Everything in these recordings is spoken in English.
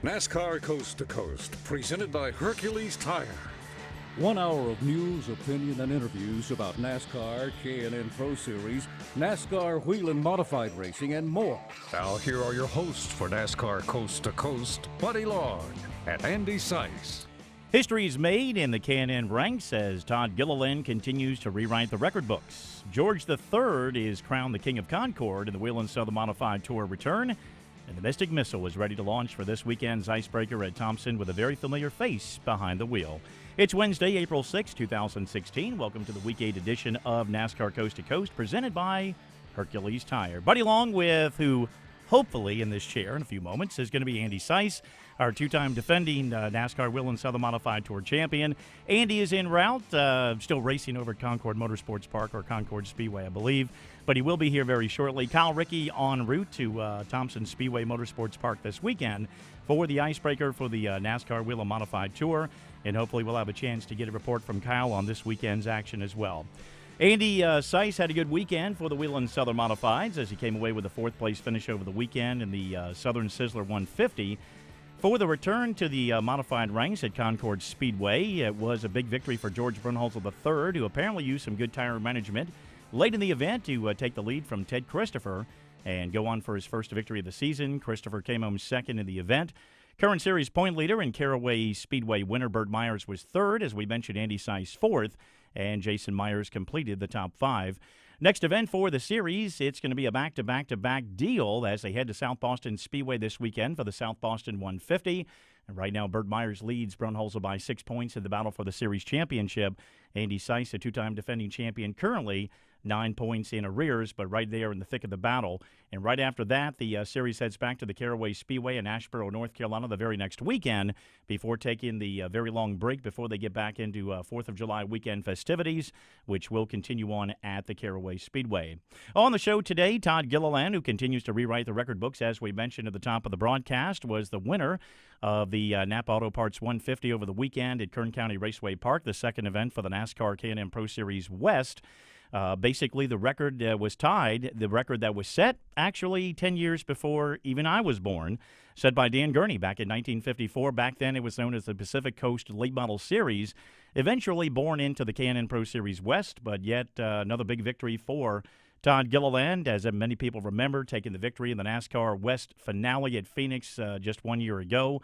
NASCAR Coast to Coast, presented by Hercules Tire. 1 hour of news, opinion, and interviews about NASCAR, K&N Pro Series, NASCAR Wheel and Modified Racing, and more. Now, here are your hosts for NASCAR Coast to Coast, Buddy Long and Andy Seuss. History is made in the K&N ranks as Todd Gilliland continues to rewrite the record books. George III is crowned the King of Concord in the Wheel and Southern Modified Tour return. And the Mystic Missile is ready to launch for this weekend's icebreaker at Thompson with a very familiar face behind the wheel. It's Wednesday, April 6, 2016. Welcome to the Week 8 edition of NASCAR Coast to Coast, presented by Hercules Tire. Buddy Long with who, hopefully in this chair in a few moments, is going to be Andy Seuss, our two-time defending NASCAR Wheel and Southern Modified Tour champion. Andy is en route, still racing over at Concord Motorsports Park, or Concord Speedway, I believe. But he will be here very shortly. Kyle Rickey en route to Thompson Speedway Motorsports Park this weekend for the icebreaker for the NASCAR Wheel and Modified Tour. And hopefully we'll have a chance to get a report from Kyle on this weekend's action as well. Andy Seuss had a good weekend for the Wheel and Southern Modifieds as he came away with a fourth-place finish over the weekend in the Southern Sizzler 150. For the return to the modified ranks at Concord Speedway, it was a big victory for George Brunnhoelzl III, who apparently used some good tire management late in the event to take the lead from Ted Christopher and go on for his first victory of the season. Christopher came home second in the event. Current series point leader and Caraway Speedway winner Burt Myers was third. As we mentioned, Andy Seuss fourth, and Jason Myers completed the top five. Next event for the series, it's going to be a back-to-back-to-back deal as they head to South Boston Speedway this weekend for the South Boston 150. And right now, Burt Myers leads Brunnhoelzl by 6 points in the battle for the series championship. Andy Seuss, a two-time defending champion, currently 9 points in arrears, but right there in the thick of the battle. And right after that, the series heads back to the Caraway Speedway in Asheboro, North Carolina, the very next weekend before taking the very long break before they get back into 4th of July weekend festivities, which will continue on at the Caraway Speedway. On the show today, Todd Gilliland, who continues to rewrite the record books, as we mentioned at the top of the broadcast, was the winner of the Napa Auto Parts 150 over the weekend at Kern County Raceway Park, the second event for the NASCAR K&N Pro Series West. Basically, the record was tied, the record that was set actually 10 years before even I was born, set by Dan Gurney back in 1954. Back then, it was known as the Pacific Coast Late Model Series, eventually born into the K&N Pro Series West, but yet another big victory for Todd Gilliland, as many people remember, taking the victory in the NASCAR West finale at Phoenix just 1 year ago.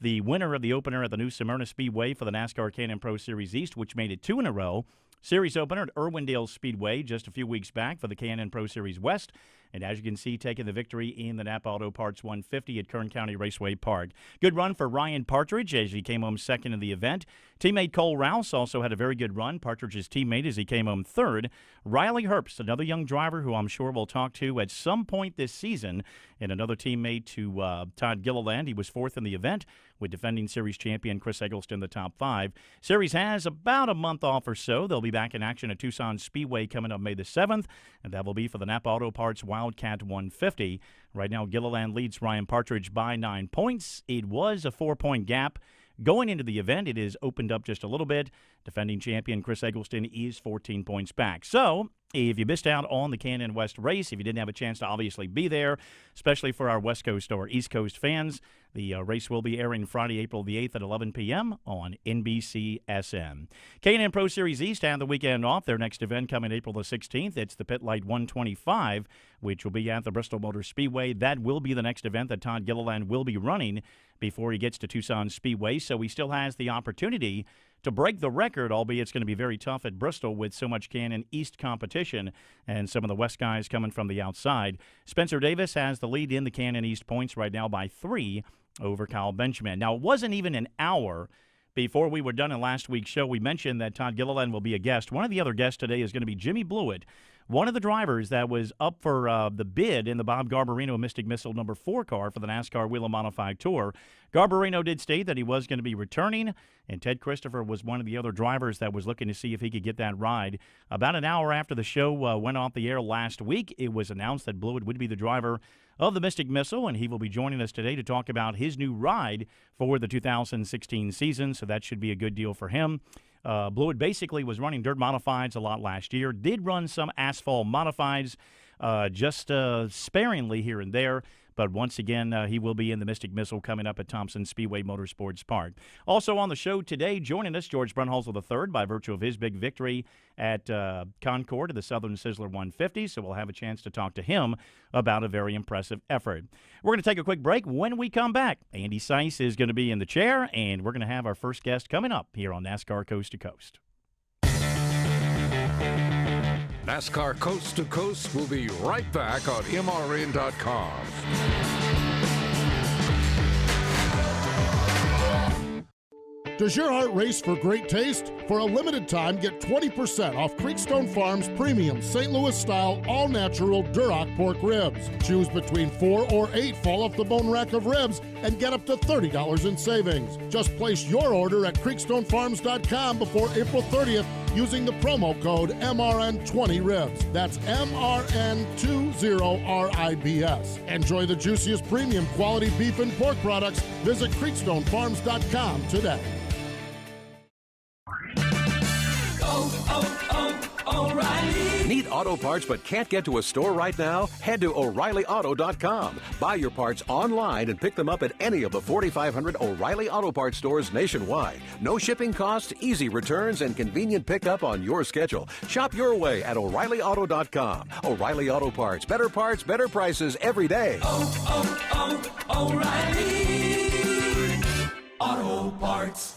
The winner of the opener at the New Smyrna Speedway for the NASCAR K&N Pro Series East, which made it two in a row. Series opener at Irwindale Speedway just a few weeks back for the K&N Pro Series West. And as you can see, taking the victory in the Napa Auto Parts 150 at Kern County Raceway Park. Good run for Ryan Partridge as he came home second in the event. Teammate Cole Rouse also had a very good run. Partridge's teammate as he came home third. Riley Herbst, another young driver who I'm sure we'll talk to at some point this season, and another teammate to Todd Gilliland. He was fourth in the event with defending series champion Chris Eggleston the top five. Series has about a month off or so. They'll be back in action at Tucson Speedway coming up May the 7th, and that will be for the Napa Auto Parts Wildcat 150. Right now, Gilliland leads Ryan Partridge by 9 points. It was a 4-point gap. Going into the event, it is opened up just a little bit. Defending champion Chris Eggleston is 14 points back. So, if you missed out on the K&N West race, if you didn't have a chance to obviously be there, especially for our West Coast or East Coast fans, the race will be airing Friday, April the 8th at 11 p.m. on NBCSN. K&N Pro Series East had the weekend off. Their next event coming April the 16th. It's the Pit Light 125, which will be at the Bristol Motor Speedway. That will be the next event that Todd Gilliland will be running before he gets to Tucson Speedway. So he still has the opportunity to break the record, albeit it's going to be very tough at Bristol with so much K&N East competition and some of the West guys coming from the outside. Spencer Davis has the lead in the K&N East points right now by 3 over Kyle Benjamin. Now, it wasn't even an hour before we were done in last week's show. We mentioned that Todd Gilliland will be a guest. One of the other guests today is going to be Jimmy Blewett, one of the drivers that was up for the bid in the Bob Garbarino Mystic Missile number 4 car for the NASCAR Wheel and Modified Tour. Garbarino did state that he was going to be returning, and Ted Christopher was one of the other drivers that was looking to see if he could get that ride. About an hour after the show went off the air last week, it was announced that Blewett would be the driver of the Mystic Missile, and he will be joining us today to talk about his new ride for the 2016 season, so that should be a good deal for him. Blewett basically was running dirt modifieds a lot last year, did run some asphalt modifieds just sparingly here and there, But once again, he will be in the Mystic Missile coming up at Thompson Speedway Motorsports Park. Also on the show today, joining us, George Brunnhoelzl III, by virtue of his big victory at Concord of the Southern Sizzler 150. So we'll have a chance to talk to him about a very impressive effort. We're going to take a quick break. When we come back, Andy Seuss is going to be in the chair, and we're going to have our first guest coming up here on NASCAR Coast to Coast. NASCAR Coast to Coast will be right back on MRN.com. Does your heart race for great taste? For a limited time, get 20% off Creekstone Farms premium St. Louis-style all-natural Duroc pork ribs. Choose between 4 or 8 fall-off-the-bone rack of ribs and get up to $30 in savings. Just place your order at creekstonefarms.com before April 30th using the promo code MRN20RIBS. That's MRN20RIBS. Enjoy the juiciest premium quality beef and pork products. Visit creekstonefarms.com today. O'Reilly. Need auto parts but can't get to a store right now? Head to O'ReillyAuto.com. Buy your parts online and pick them up at any of the 4,500 O'Reilly Auto Parts stores nationwide. No shipping costs, easy returns, and convenient pickup on your schedule. Shop your way at O'ReillyAuto.com. O'Reilly Auto Parts. Better prices every day. O'Reilly Auto Parts.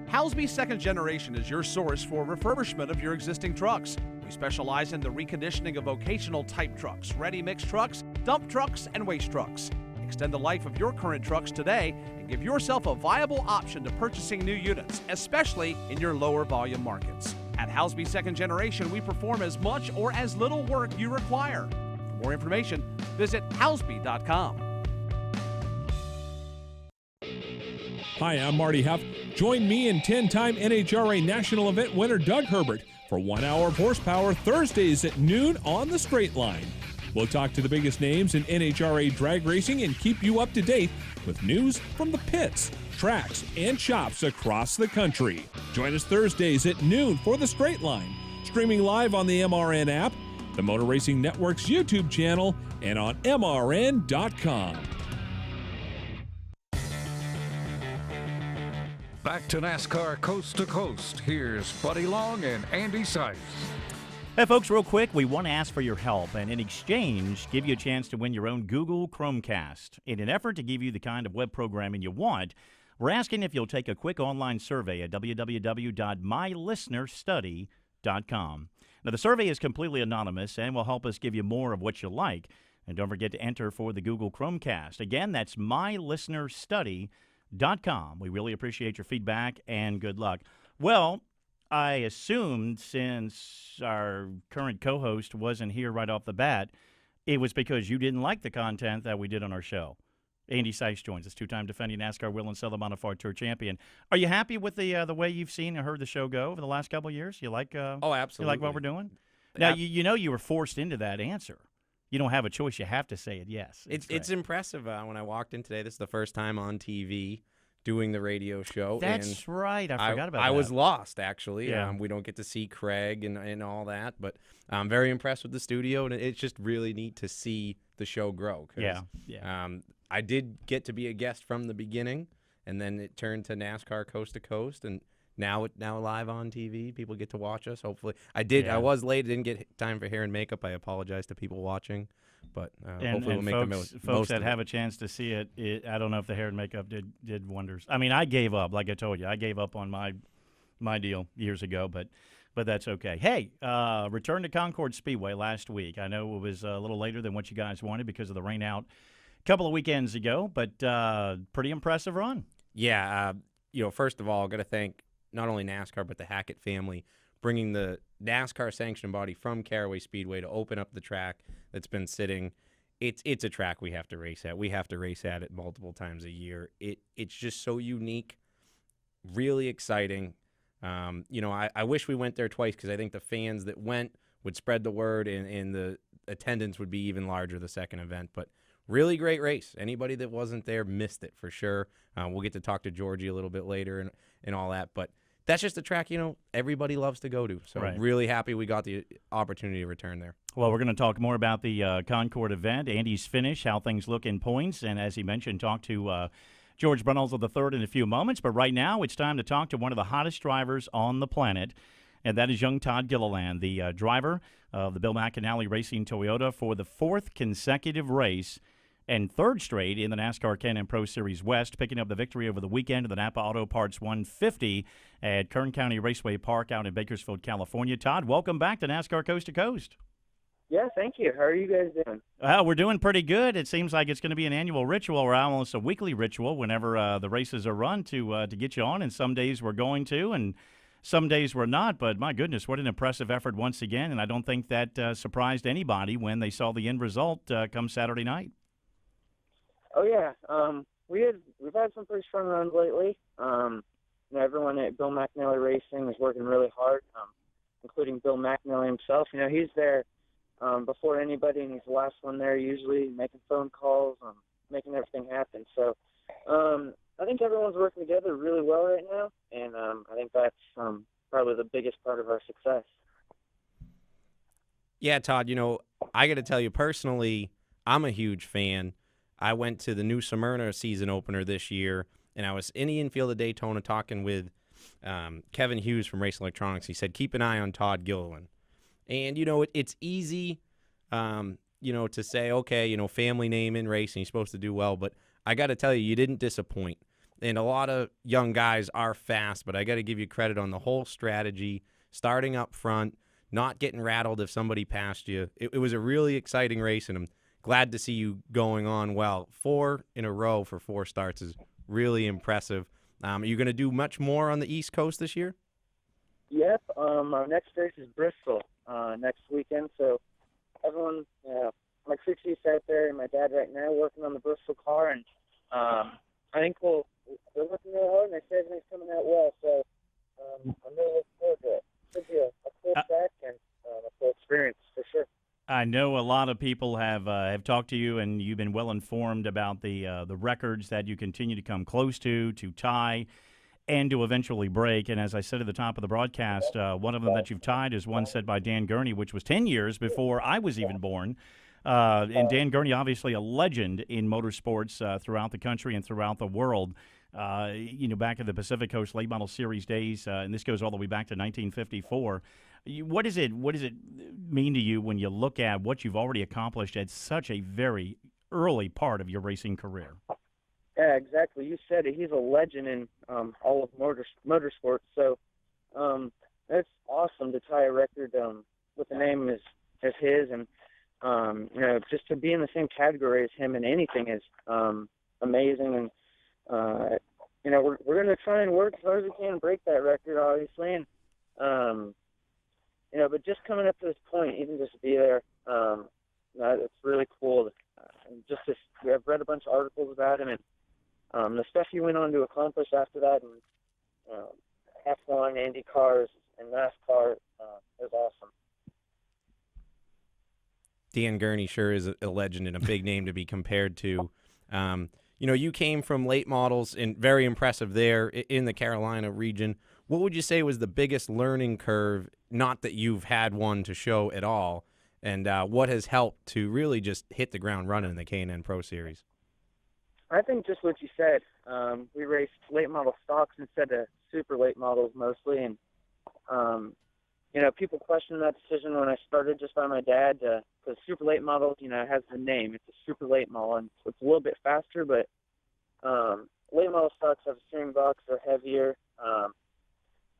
Halsby Second Generation is your source for refurbishment of your existing trucks. We specialize in the reconditioning of vocational type trucks, ready-mix trucks, dump trucks, and waste trucks. Extend the life of your current trucks today and give yourself a viable option to purchasing new units, especially in your lower volume markets. At Halsby Second Generation, we perform as much or as little work you require. For more information, visit halsby.com. Hi, I'm Marty Huff. Join me and 10-time NHRA National Event winner Doug Herbert for 1 hour of horsepower Thursdays at noon on the Straight Line. We'll talk to the biggest names in NHRA drag racing and keep you up to date with news from the pits, tracks, and shops across the country. Join us Thursdays at noon for the Straight Line, streaming live on the MRN app, the Motor Racing Network's YouTube channel, and on MRN.com. Back to NASCAR Coast to Coast. Here's Buddy Long and Andy Seuss. Hey, folks, real quick, we want to ask for your help and in exchange, give you a chance to win your own Google Chromecast. In an effort to give you the kind of web programming you want, we're asking if you'll take a quick online survey at www.mylistenerstudy.com. Now, the survey is completely anonymous and will help us give you more of what you like. And don't forget to enter for the Google Chromecast. Again, that's mylistenerstudy.com. We really appreciate your feedback and good luck. Well, I assumed since our current co-host wasn't here right off the bat, it was because you didn't like the content that we did on our show. Andy Seuss joins us, two-time defending NASCAR Wheel and Southern Modified Tour champion. Are you happy with the way you've seen and heard the show go over the last couple of years? You like? Oh, absolutely. You like what we're doing? Now you know you were forced into that answer. You don't have a choice. You have to say it. Yes. It's impressive. When I walked in today, this is the first time on TV doing the radio show. That's right. I forgot about that. I was lost, actually. Yeah. We don't get to see Craig and all that, but I'm very impressed with the studio, and it's just really neat to see the show grow. Yeah. I did get to be a guest from the beginning, and then it turned to NASCAR Coast to Coast, and now live on TV. People get to watch us, hopefully. I was late. Didn't get time for hair and makeup. I apologize to people watching. But hopefully we'll make the most folks that of have it. a chance to see it, I don't know if the hair and makeup did wonders. I mean, I gave up, like I told you. I gave up on my deal years ago, but that's okay. Hey, return to Concord Speedway last week. I know it was a little later than what you guys wanted because of the rain out a couple of weekends ago, but pretty impressive run. Yeah, first of all, I've got to thank not only NASCAR but the Hackett family bringing the NASCAR sanctioned body from Caraway Speedway to open up the track that's been sitting. It's a track we have to race at. We have to race at it multiple times a year. It's just so unique, really exciting. I wish we went there twice because I think the fans that went would spread the word and the attendance would be even larger the second event. But really great race. Anybody that wasn't there missed it for sure. We'll get to talk to Georgie a little bit later and all that. But that's just a track, everybody loves to go to. So Right. really happy we got the opportunity to return there. Well, we're going to talk more about the Concord event, Andy's finish, how things look in points, and as he mentioned, talk to George Brunnhoelzl III in a few moments. But right now, it's time to talk to one of the hottest drivers on the planet, and that is young Todd Gilliland, the driver of the Bill McAnally Racing Toyota for the 4th consecutive race and 3rd straight in the NASCAR Can-Am Pro Series West, picking up the victory over the weekend of the Napa Auto Parts 150 at Kern County Raceway Park out in Bakersfield, California. Todd, welcome back to NASCAR Coast to Coast. Yeah, thank you. How are you guys doing? We're doing pretty good. It seems like it's going to be an annual ritual or almost a weekly ritual whenever the races are run to get you on, and some days we're going to and some days we're not. But my goodness, what an impressive effort once again, and I don't think that surprised anybody when they saw the end result come Saturday night. Oh yeah, we've had some pretty strong runs lately. Everyone at Bill McAnally Racing is working really hard, including Bill McAnally himself. He's there before anybody, and he's the last one there usually, making phone calls, making everything happen. So I think everyone's working together really well right now, and I think that's probably the biggest part of our success. Yeah, Todd, I got to tell you personally, I'm a huge fan. I went to the New Smyrna season opener this year, and I was in the infield of Daytona talking with Kevin Hughes from Race Electronics. He said, keep an eye on Todd Gilliland. And, it's easy, to say, okay, family name in racing, he's supposed to do well. But I got to tell you, you didn't disappoint. And a lot of young guys are fast, but I got to give you credit on the whole strategy, starting up front, not getting rattled if somebody passed you. It was a really exciting race, and I'm glad to see you going on well. 4 in a row for 4 starts is really impressive. Are you going to do much more on the East Coast this year? Yep. Our next race is Bristol next weekend. So everyone, my crew chief's out there and my dad right now working on the Bristol car, and I think they're working really hard, and they say everything's coming out well. So I'm really looking forward to it. Should be a cool track and a cool experience for sure. I know a lot of people have talked to you, and you've been well informed about the records that you continue to come close to tie, and to eventually break. And as I said at the top of the broadcast, one of them that you've tied is one set by Dan Gurney, which was 10 years before I was even born. And Dan Gurney, obviously a legend in motorsports throughout the country and throughout the world. Back in the Pacific Coast Late Model Series days, and this goes all the way back to 1954. What does it mean to you when you look at what you've already accomplished at such a very early part of your racing career? Yeah, exactly. You said it. He's a legend in all of motorsports. So it's awesome to tie a record with a name as his, and just to be in the same category as him in anything is amazing. And we're going to try and work as hard as we can to break that record, obviously. And but just coming up to this point, even just to be there, it's really cool. I've read a bunch of articles about him, and the stuff he went on to accomplish after that, and F1, Indy cars, and NASCAR is awesome. Dan Gurney sure is a legend and a big name to be compared to. You came from late models and very impressive there in the Carolina region. What would you say was the biggest learning curve, not that you've had one to show at all, and what has helped to really just hit the ground running in the K&N Pro Series? I think just what you said. We raced late model stocks instead of super late models mostly, and people questioned that decision when I started just by my dad, because super late models, has the name. It's a super late model, and it's a little bit faster, but late model stocks have a steering box, they're heavier.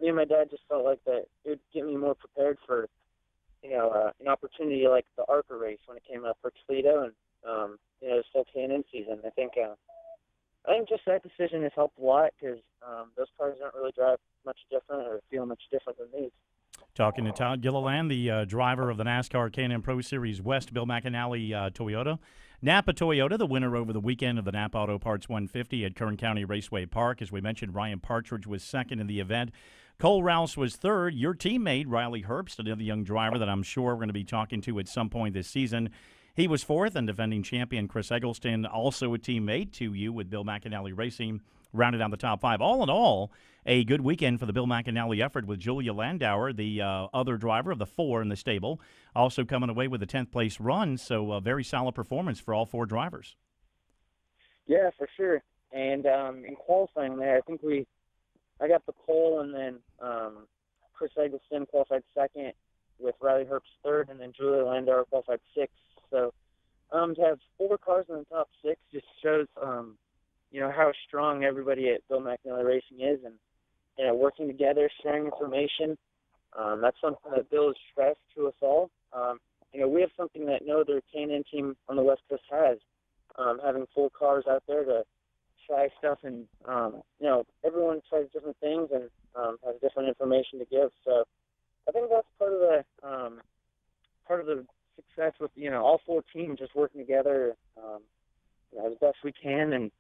Me and my dad just felt like that it would get me more prepared for, an opportunity like the ARCA race when it came up for Toledo, and it's still K&N season. I think just that decision has helped a lot, because those cars don't really drive much different or feel much different than these. Talking to Todd Gilliland, the driver of the NASCAR Can-Am Pro Series West, Bill McAnally Toyota. Napa Toyota, the winner over the weekend of the Napa Auto Parts 150 at Kern County Raceway Park. As we mentioned, Ryan Partridge was second in the event. Cole Rouse was third. Your teammate, Riley Herbst, another young driver that I'm sure we're going to be talking to at some point this season, he was fourth, and defending champion Chris Eggleston, also a teammate to you with Bill McAnally Racing, rounded out the top 5. All in all, a good weekend for the Bill McAnally effort with Julia Landauer, the other driver of the 4 in the stable, also coming away with a 10th place run. So a very solid performance for all 4 drivers. Yeah, for sure. And in qualifying there, I think I got the pole, and then Chris Eggleston qualified second with Riley Herbst third, and then Julia Landauer qualified sixth. So to have 4 cars in the top 6 just shows, how strong everybody at Bill McAnally Racing is, and working together, sharing information. That's something that Bill has stressed to us all. We have something that no other K&N team on the West Coast has, having 4 cars out there to try stuff, and everyone tries different things and has different information to give. So I think that's part of the success with all 4 teams just working together as best we can, and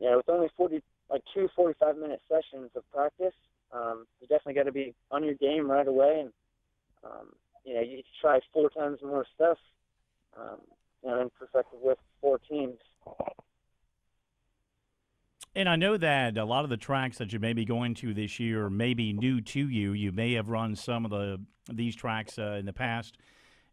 with only 2 45-minute sessions of practice, you definitely got to be on your game right away, and you try 4 times more stuff, and perfect it with 4 teams. And I know that a lot of the tracks that you may be going to this year may be new to you. You may have run some of these tracks in the past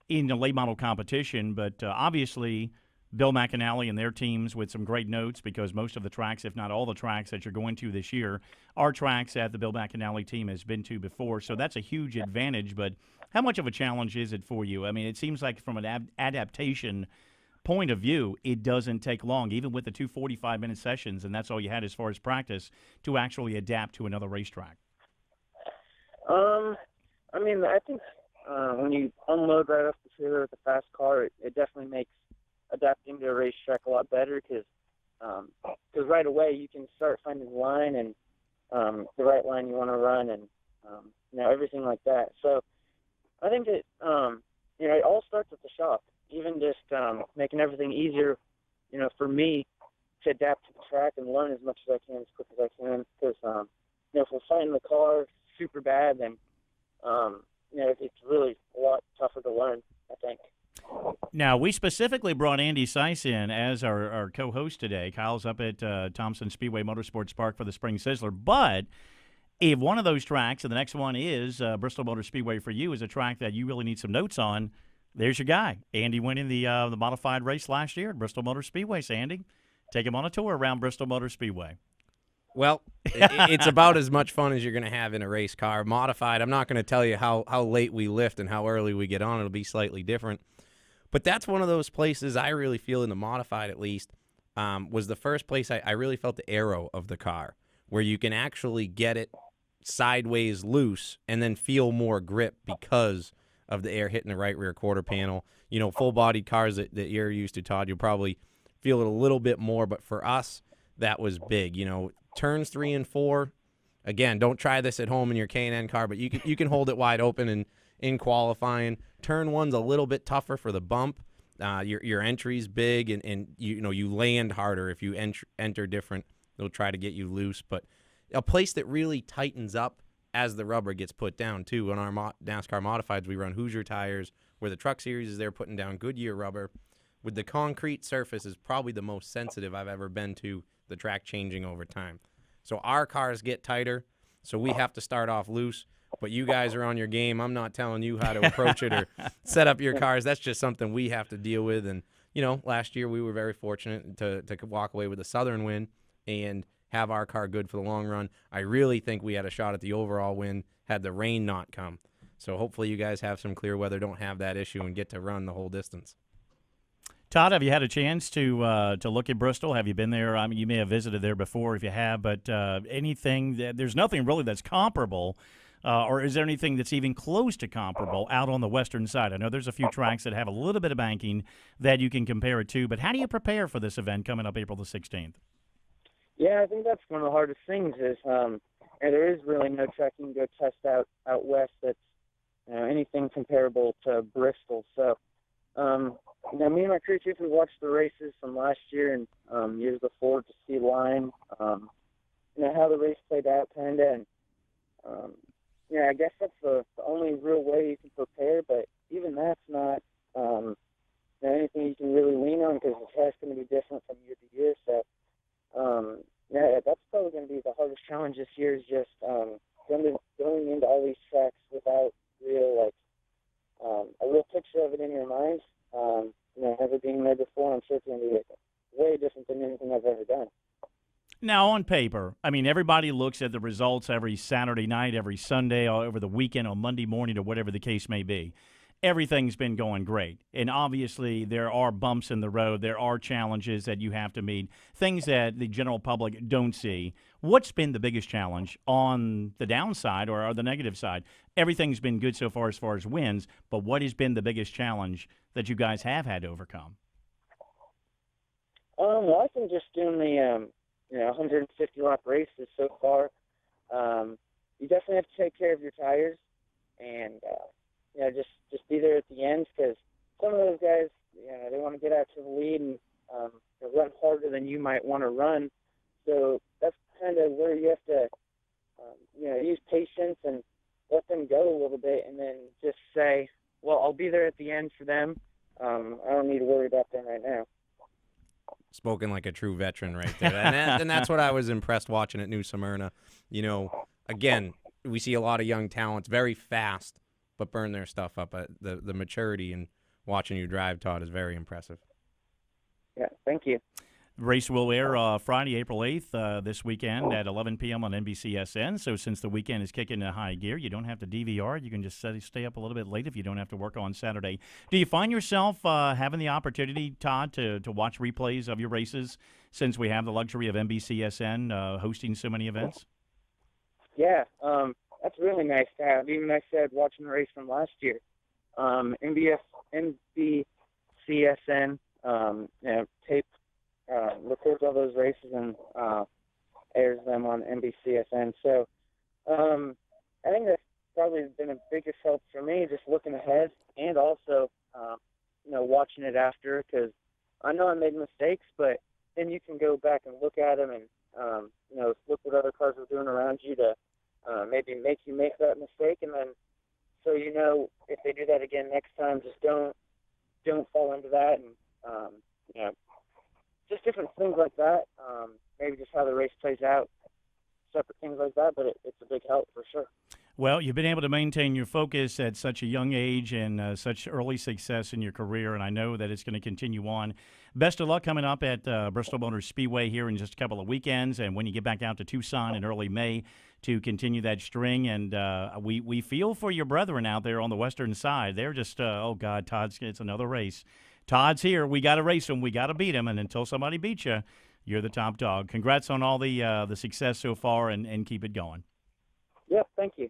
in the late model competition, but obviously Bill McAnally and their teams with some great notes, because most of the tracks, if not all the tracks that you're going to this year, are tracks that the Bill McAnally team has been to before. So that's a huge advantage, but how much of a challenge is it for you? I mean, it seems like from an adaptation point of view, it doesn't take long, even with the 2 45-minute sessions, and that's all you had as far as practice, to actually adapt to another racetrack. I think when you unload right off the trailer with a fast car, it definitely makes adapting to a racetrack a lot better, because right away you can start finding the line and the right line you want to run, and everything like that. So I think it all starts at the shop. Even just making everything easier, for me to adapt to the track and learn as much as I can, as quick as I can. Because if we're fighting the car super bad, then it's really a lot tougher to learn, I think. Now, we specifically brought Andy Seuss in as our co-host today. Kyle's up at Thompson Speedway Motorsports Park for the Spring Sizzler. But if one of those tracks, and the next one is Bristol Motor Speedway for you, is a track that you really need some notes on, there's your guy. Andy went in the modified race last year at Bristol Motor Speedway. So, Andy, take him on a tour around Bristol Motor Speedway. Well, it's about as much fun as you're going to have in a race car. Modified, I'm not going to tell you how late we lift and how early we get on. It'll be slightly different. But that's one of those places I really feel, in the modified at least, was the first place I really felt the aero of the car, where you can actually get it sideways loose and then feel more grip because of the air hitting the right rear quarter panel. Full-bodied cars that you're used to, Todd, you'll probably feel it a little bit more, but for us, that was big. Turns 3 and 4, again, don't try this at home in your K&N car, but you can hold it wide open in qualifying. Turn 1's a little bit tougher for the bump. Your entry's big, and you land harder if you enter different. They'll try to get you loose, but a place that really tightens up as the rubber gets put down, too. On our NASCAR Modifieds, we run Hoosier tires, where the Truck Series is there putting down Goodyear rubber. With the concrete surface is probably the most sensitive I've ever been to the track changing over time. So our cars get tighter, so we have to start off loose. But you guys are on your game. I'm not telling you how to approach it or set up your cars. That's just something we have to deal with. And, last year we were very fortunate to walk away with a Southern win and have our car good for the long run. I really think we had a shot at the overall win had the rain not come. So hopefully you guys have some clear weather, don't have that issue, and get to run the whole distance. Todd, have you had a chance to look at Bristol? Have you been there? I mean, you may have visited there before if you have, but there's nothing really that's comparable, or is there anything that's even close to comparable out on the western side? I know there's a few tracks that have a little bit of banking that you can compare it to, but how do you prepare for this event coming up April the 16th? Yeah, I think that's one of the hardest things is there is really no track you can go test out west that's anything comparable to Bristol. So, me and my crew chief, we watched the races from last year and years before to see line, how the race played out, kind of. And, I guess that's the only real way you can prepare, but even that's not anything you can really lean on because the track's going to be different from year to year. So, Yeah, that's probably going to be the hardest challenge this year is just going into all these tracks without a real picture of it in your mind. Never being there before, I'm sure it's going to be way different than anything I've ever done. Now, on paper, I mean, everybody looks at the results every Saturday night, every Sunday, or over the weekend, on Monday morning, or whatever the case may be. Everything's been going great. And obviously, there are bumps in the road. There are challenges that you have to meet, things that the general public don't see. What's been the biggest challenge on the downside or the negative side? Everything's been good so far as wins, but what has been the biggest challenge that you guys have had to overcome? Well, I think just doing the 150 lap races so far, you definitely have to take care of your tires and just be there at the end, because some of those guys, they want to get out to the lead and run harder than you might want to run. So that's kind of where you have to use patience and let them go a little bit, and then just say, well, I'll be there at the end for them. I don't need to worry about them right now. Spoken like a true veteran right there. And that's what I was impressed watching at New Smyrna. Again, we see a lot of young talents, very fast, but burn their stuff up. The maturity and watching you drive, Todd, is very impressive. Yeah, thank you. The race will air Friday, April 8th, this weekend at 11 p.m. on NBCSN. So since the weekend is kicking into high gear, you don't have to DVR. You can just stay up a little bit late if you don't have to work on Saturday. Do you find yourself having the opportunity, Todd, to watch replays of your races since we have the luxury of NBCSN hosting so many events? Yeah, that's really nice to have. Even I said watching the race from last year. NBCSN tape records all those races and airs them on NBCSN. So I think that's probably been a biggest help for me, just looking ahead and also, watching it after, because I know I made mistakes, but then you can go back and look at them and, look what other cars are doing around you to maybe make you make that mistake. And then so if they do that again next time, just don't fall into that. And, just different things like that, maybe just how the race plays out, separate things like that, but it's a big help for sure. Well, you've been able to maintain your focus at such a young age and such early success in your career, and I know that it's going to continue on. Best of luck coming up at Bristol Motor Speedway here in just a couple of weekends, and when you get back out to Tucson in early May to continue that string. And we feel for your brethren out there on the western side. They're just, oh, God, it's another race. Todd's here. We got to race him. We got to beat him. And until somebody beats you, you're the top dog. Congrats on all the success so far, and keep it going. Yep, thank you.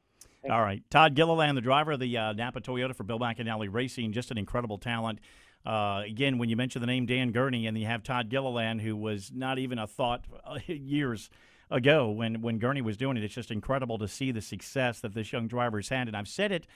All right. Todd Gilliland, the driver of the Napa Toyota for Bill McAnally Racing, just an incredible talent. Again, when you mention the name Dan Gurney and you have Todd Gilliland, who was not even a thought years ago when Gurney was doing it, it's just incredible to see the success that this young driver's had. And I've said it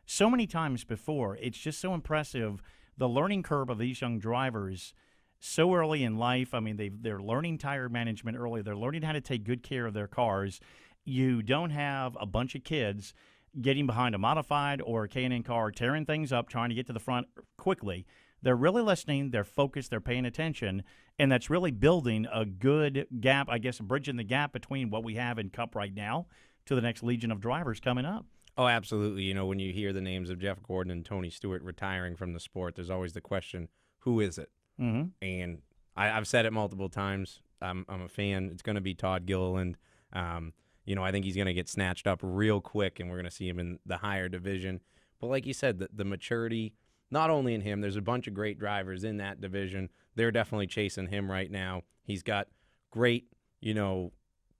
so many times before. It's just so impressive, the learning curve of these young drivers so early in life. I mean, they're learning tire management early. They're learning how to take good care of their cars. You don't have a bunch of kids getting behind a modified or a K&N car, tearing things up, trying to get to the front quickly. They're really listening, they're focused, they're paying attention, and that's really building a good gap, I guess, bridging the gap between what we have in Cup right now to the next legion of drivers coming up. Oh, absolutely. When you hear the names of Jeff Gordon and Tony Stewart retiring from the sport, there's always the question, who is it? Mm-hmm. And I've said it multiple times. I'm a fan. It's going to be Todd Gilliland. I think he's going to get snatched up real quick, and we're going to see him in the higher division. But like you said, the maturity, not only in him, there's a bunch of great drivers in that division. They're definitely chasing him right now. He's got great,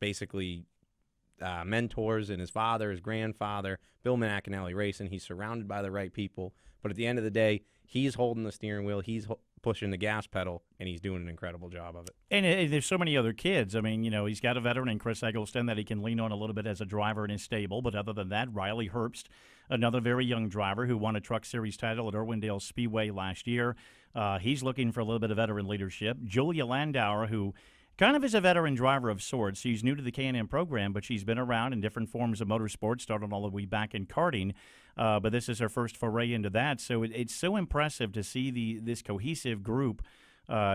basically mentors in his father, his grandfather, Bill McAnally Racing. He's surrounded by the right people. But at the end of the day, he's holding the steering wheel. He's pushing the gas pedal, and he's doing an incredible job of it. And there's so many other kids. I mean, he's got a veteran in Chris Eggleston that he can lean on a little bit as a driver in his stable. But other than that, Riley Herbst, another very young driver who won a Truck Series title at Irwindale Speedway last year. He's looking for a little bit of veteran leadership. Julia Landauer, who kind of is a veteran driver of sorts. She's new to the K&N program, but she's been around in different forms of motorsports, started all the way back in karting. But this is her first foray into that. So it's so impressive to see this cohesive group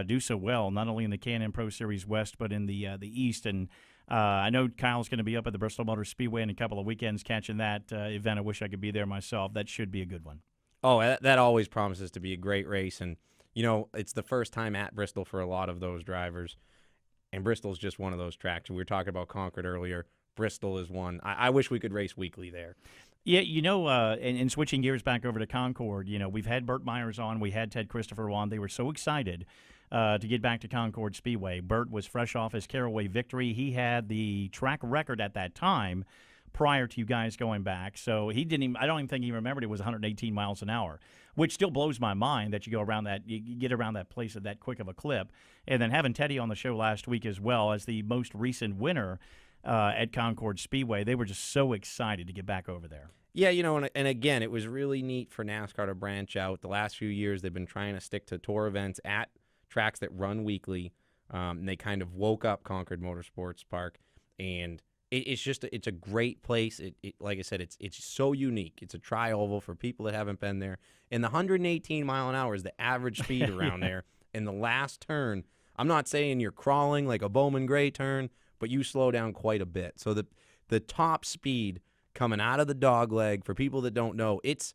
do so well, not only in the Can-Am Pro Series West, but in the East. And I know Kyle's going to be up at the Bristol Motor Speedway in a couple of weekends catching that event. I wish I could be there myself. That should be a good one. Oh, that always promises to be a great race. And, it's the first time at Bristol for a lot of those drivers. And Bristol's just one of those tracks. We were talking about Concord earlier. Bristol is one. I wish we could race weekly there. Yeah, and switching gears back over to Concord, we've had Burt Myers on. We had Ted Christopher on. They were so excited to get back to Concord Speedway. Burt was fresh off his Caraway victory. He had the track record at that time prior to you guys going back. So I don't even think he remembered it was 118 miles an hour, which still blows my mind that you get around that place at that quick of a clip. And then having Teddy on the show last week as well as the most recent winner at Concord Speedway, they were just so excited to get back over there. Yeah, and again, it was really neat for NASCAR to branch out. The last few years, they've been trying to stick to tour events at tracks that run weekly. And they kind of woke up Concord Motorsports Park, and it's a great place. It like I said, it's so unique. It's a tri-oval for people that haven't been there. And the 118 mile an hour is the average speed around there. In the last turn, I'm not saying you're crawling like a Bowman Gray turn, but you slow down quite a bit. So the top speed coming out of the dog leg, for people that don't know, it's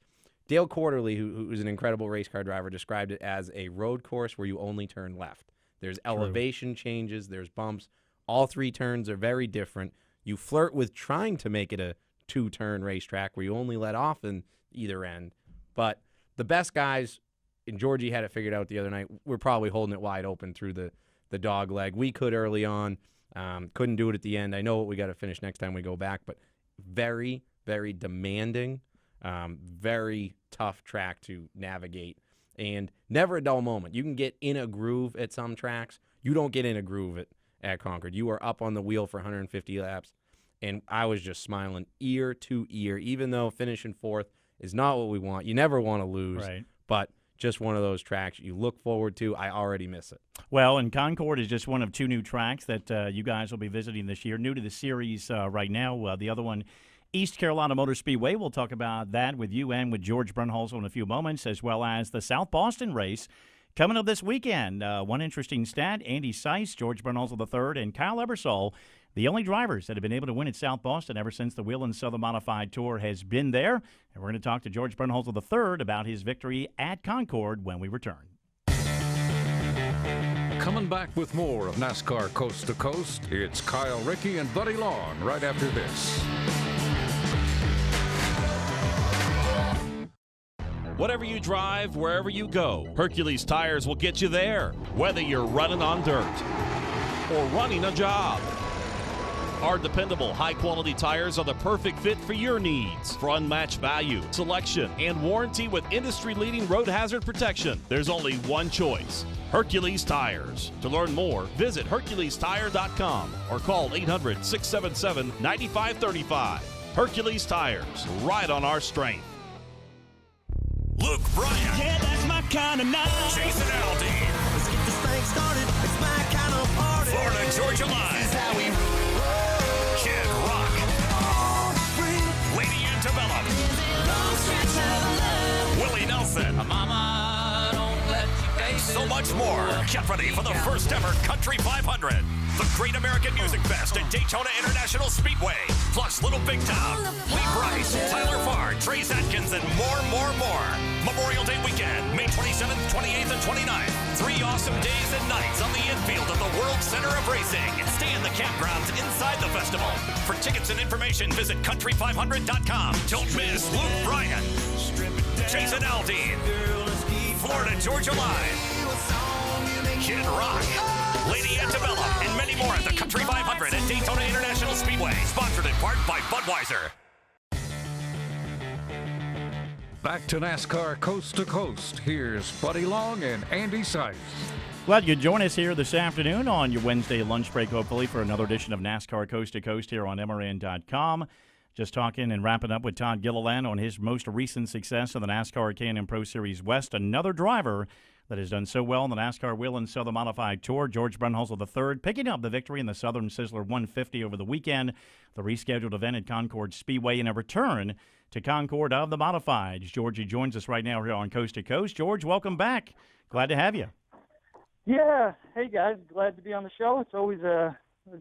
Dale Quarterly, who is an incredible race car driver, described it as a road course where you only turn left. There's elevation changes, there's bumps. All three turns are very different. You flirt with trying to make it a two-turn racetrack where you only let off in either end. But the best guys, and Georgie had it figured out the other night, we're probably holding it wide open through the dog leg. We could early on, couldn't do it at the end. I know we got to finish next time we go back, but very, very demanding, very tough track to navigate, and never a dull moment. You can get in a groove at some tracks. You don't get in a groove at Concord. You are up on the wheel for 150 laps, and I was just smiling ear to ear, even though finishing fourth is not what we want. You never want to lose, right? But just one of those tracks you look forward to. I already miss it. Well, and Concord is just one of two new tracks that you guys will be visiting this year. New to the series right now. The other one, East Carolina Motor Speedway. We'll talk about that with you and with George Brunnhoelzl in a few moments, as well as the South Boston race coming up this weekend. One interesting stat, Andy Seuss, George Brunnhoelzl III, and Kyle Ebersol, the only drivers that have been able to win at South Boston ever since the Whelen Southern Modified Tour has been there. And we're going to talk to George Brunnhoelzl III about his victory at Concord when we return. Coming back with more of NASCAR Coast to Coast, it's Kyle Rickey and Buddy Long right after this. Whatever you drive, wherever you go, Hercules Tires will get you there, whether you're running on dirt or running a job. Our dependable, high-quality tires are the perfect fit for your needs. For unmatched value, selection, and warranty with industry-leading road hazard protection, there's only one choice: Hercules Tires. To learn more, visit HerculesTire.com or call 800-677-9535. Hercules Tires, ride on our strength. Luke Bryan. Yeah, that's my kind of night. Jason Aldean. Let's get this thing started. It's my kind of party. Florida Georgia Line. This is how we roll. Kid Rock. Lady Antebellum. Willie Nelson. Mama, don't let you And so much more. Get ready for the first ever Country 500. The Great American Music Fest at Daytona International Speedway. Plus Little Big Town, Lee Brice, Tyler Farr, Trace Atkins, and more. Memorial Day weekend, May 27th, 28th, and 29th. 3 awesome days and nights on the infield of the World Center of Racing. Stay in the campgrounds inside the festival. For tickets and information, visit country500.com. Don't miss Luke Bryan, Jason Aldean, Florida Georgia Line, Kid Rock, Lady Antebellum, and many more at the Country 500 at Daytona International Speedway. Sponsored in part by Budweiser. Back to NASCAR Coast to Coast. Here's Buddy Long and Andy Seuss. Glad you could join us here this afternoon on your Wednesday lunch break, hopefully, for another edition of NASCAR Coast to Coast here on MRN.com. Just talking and wrapping up with Todd Gilliland on his most recent success in the NASCAR Can-Am Pro Series West. Another driver that has done so well in the NASCAR Whelen Southern Modified Tour, George Brunnhoelzl III, picking up the victory in the Southern Sizzler 150 over the weekend, the rescheduled event at Concord Speedway, and a return to Concord of the Modifieds. Georgie joins us right now here on Coast to Coast. George, welcome back. Glad to have you. Yeah. Hey, guys. Glad to be on the show. It's always a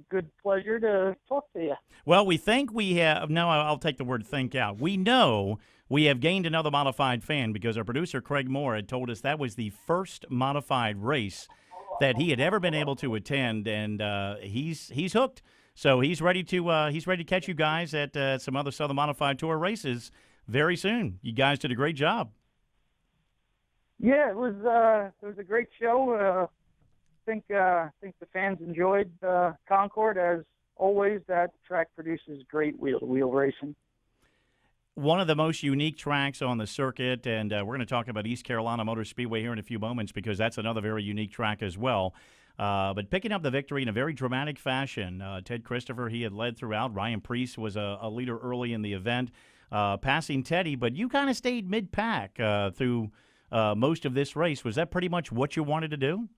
good pleasure to talk to you. Well, we think we have. No, I'll take the word think out. We know we have gained another modified fan because our producer, Craig Moore, had told us that was the first modified race that he had ever been able to attend, and he's hooked. So he's ready to catch you guys at some other Southern Modified Tour races very soon. You guys did a great job. Yeah, it was a great show. Think the fans enjoyed Concord as always. That track produces great wheel-to-wheel racing. One of the most unique tracks on the circuit, and we're going to talk about East Carolina Motor Speedway here in a few moments because that's another very unique track as well. But picking up the victory in a very dramatic fashion, Ted Christopher, he had led throughout. Ryan Preece was a leader early in the event, passing Teddy, but you kind of stayed mid-pack through most of this race. Was that pretty much what you wanted to do?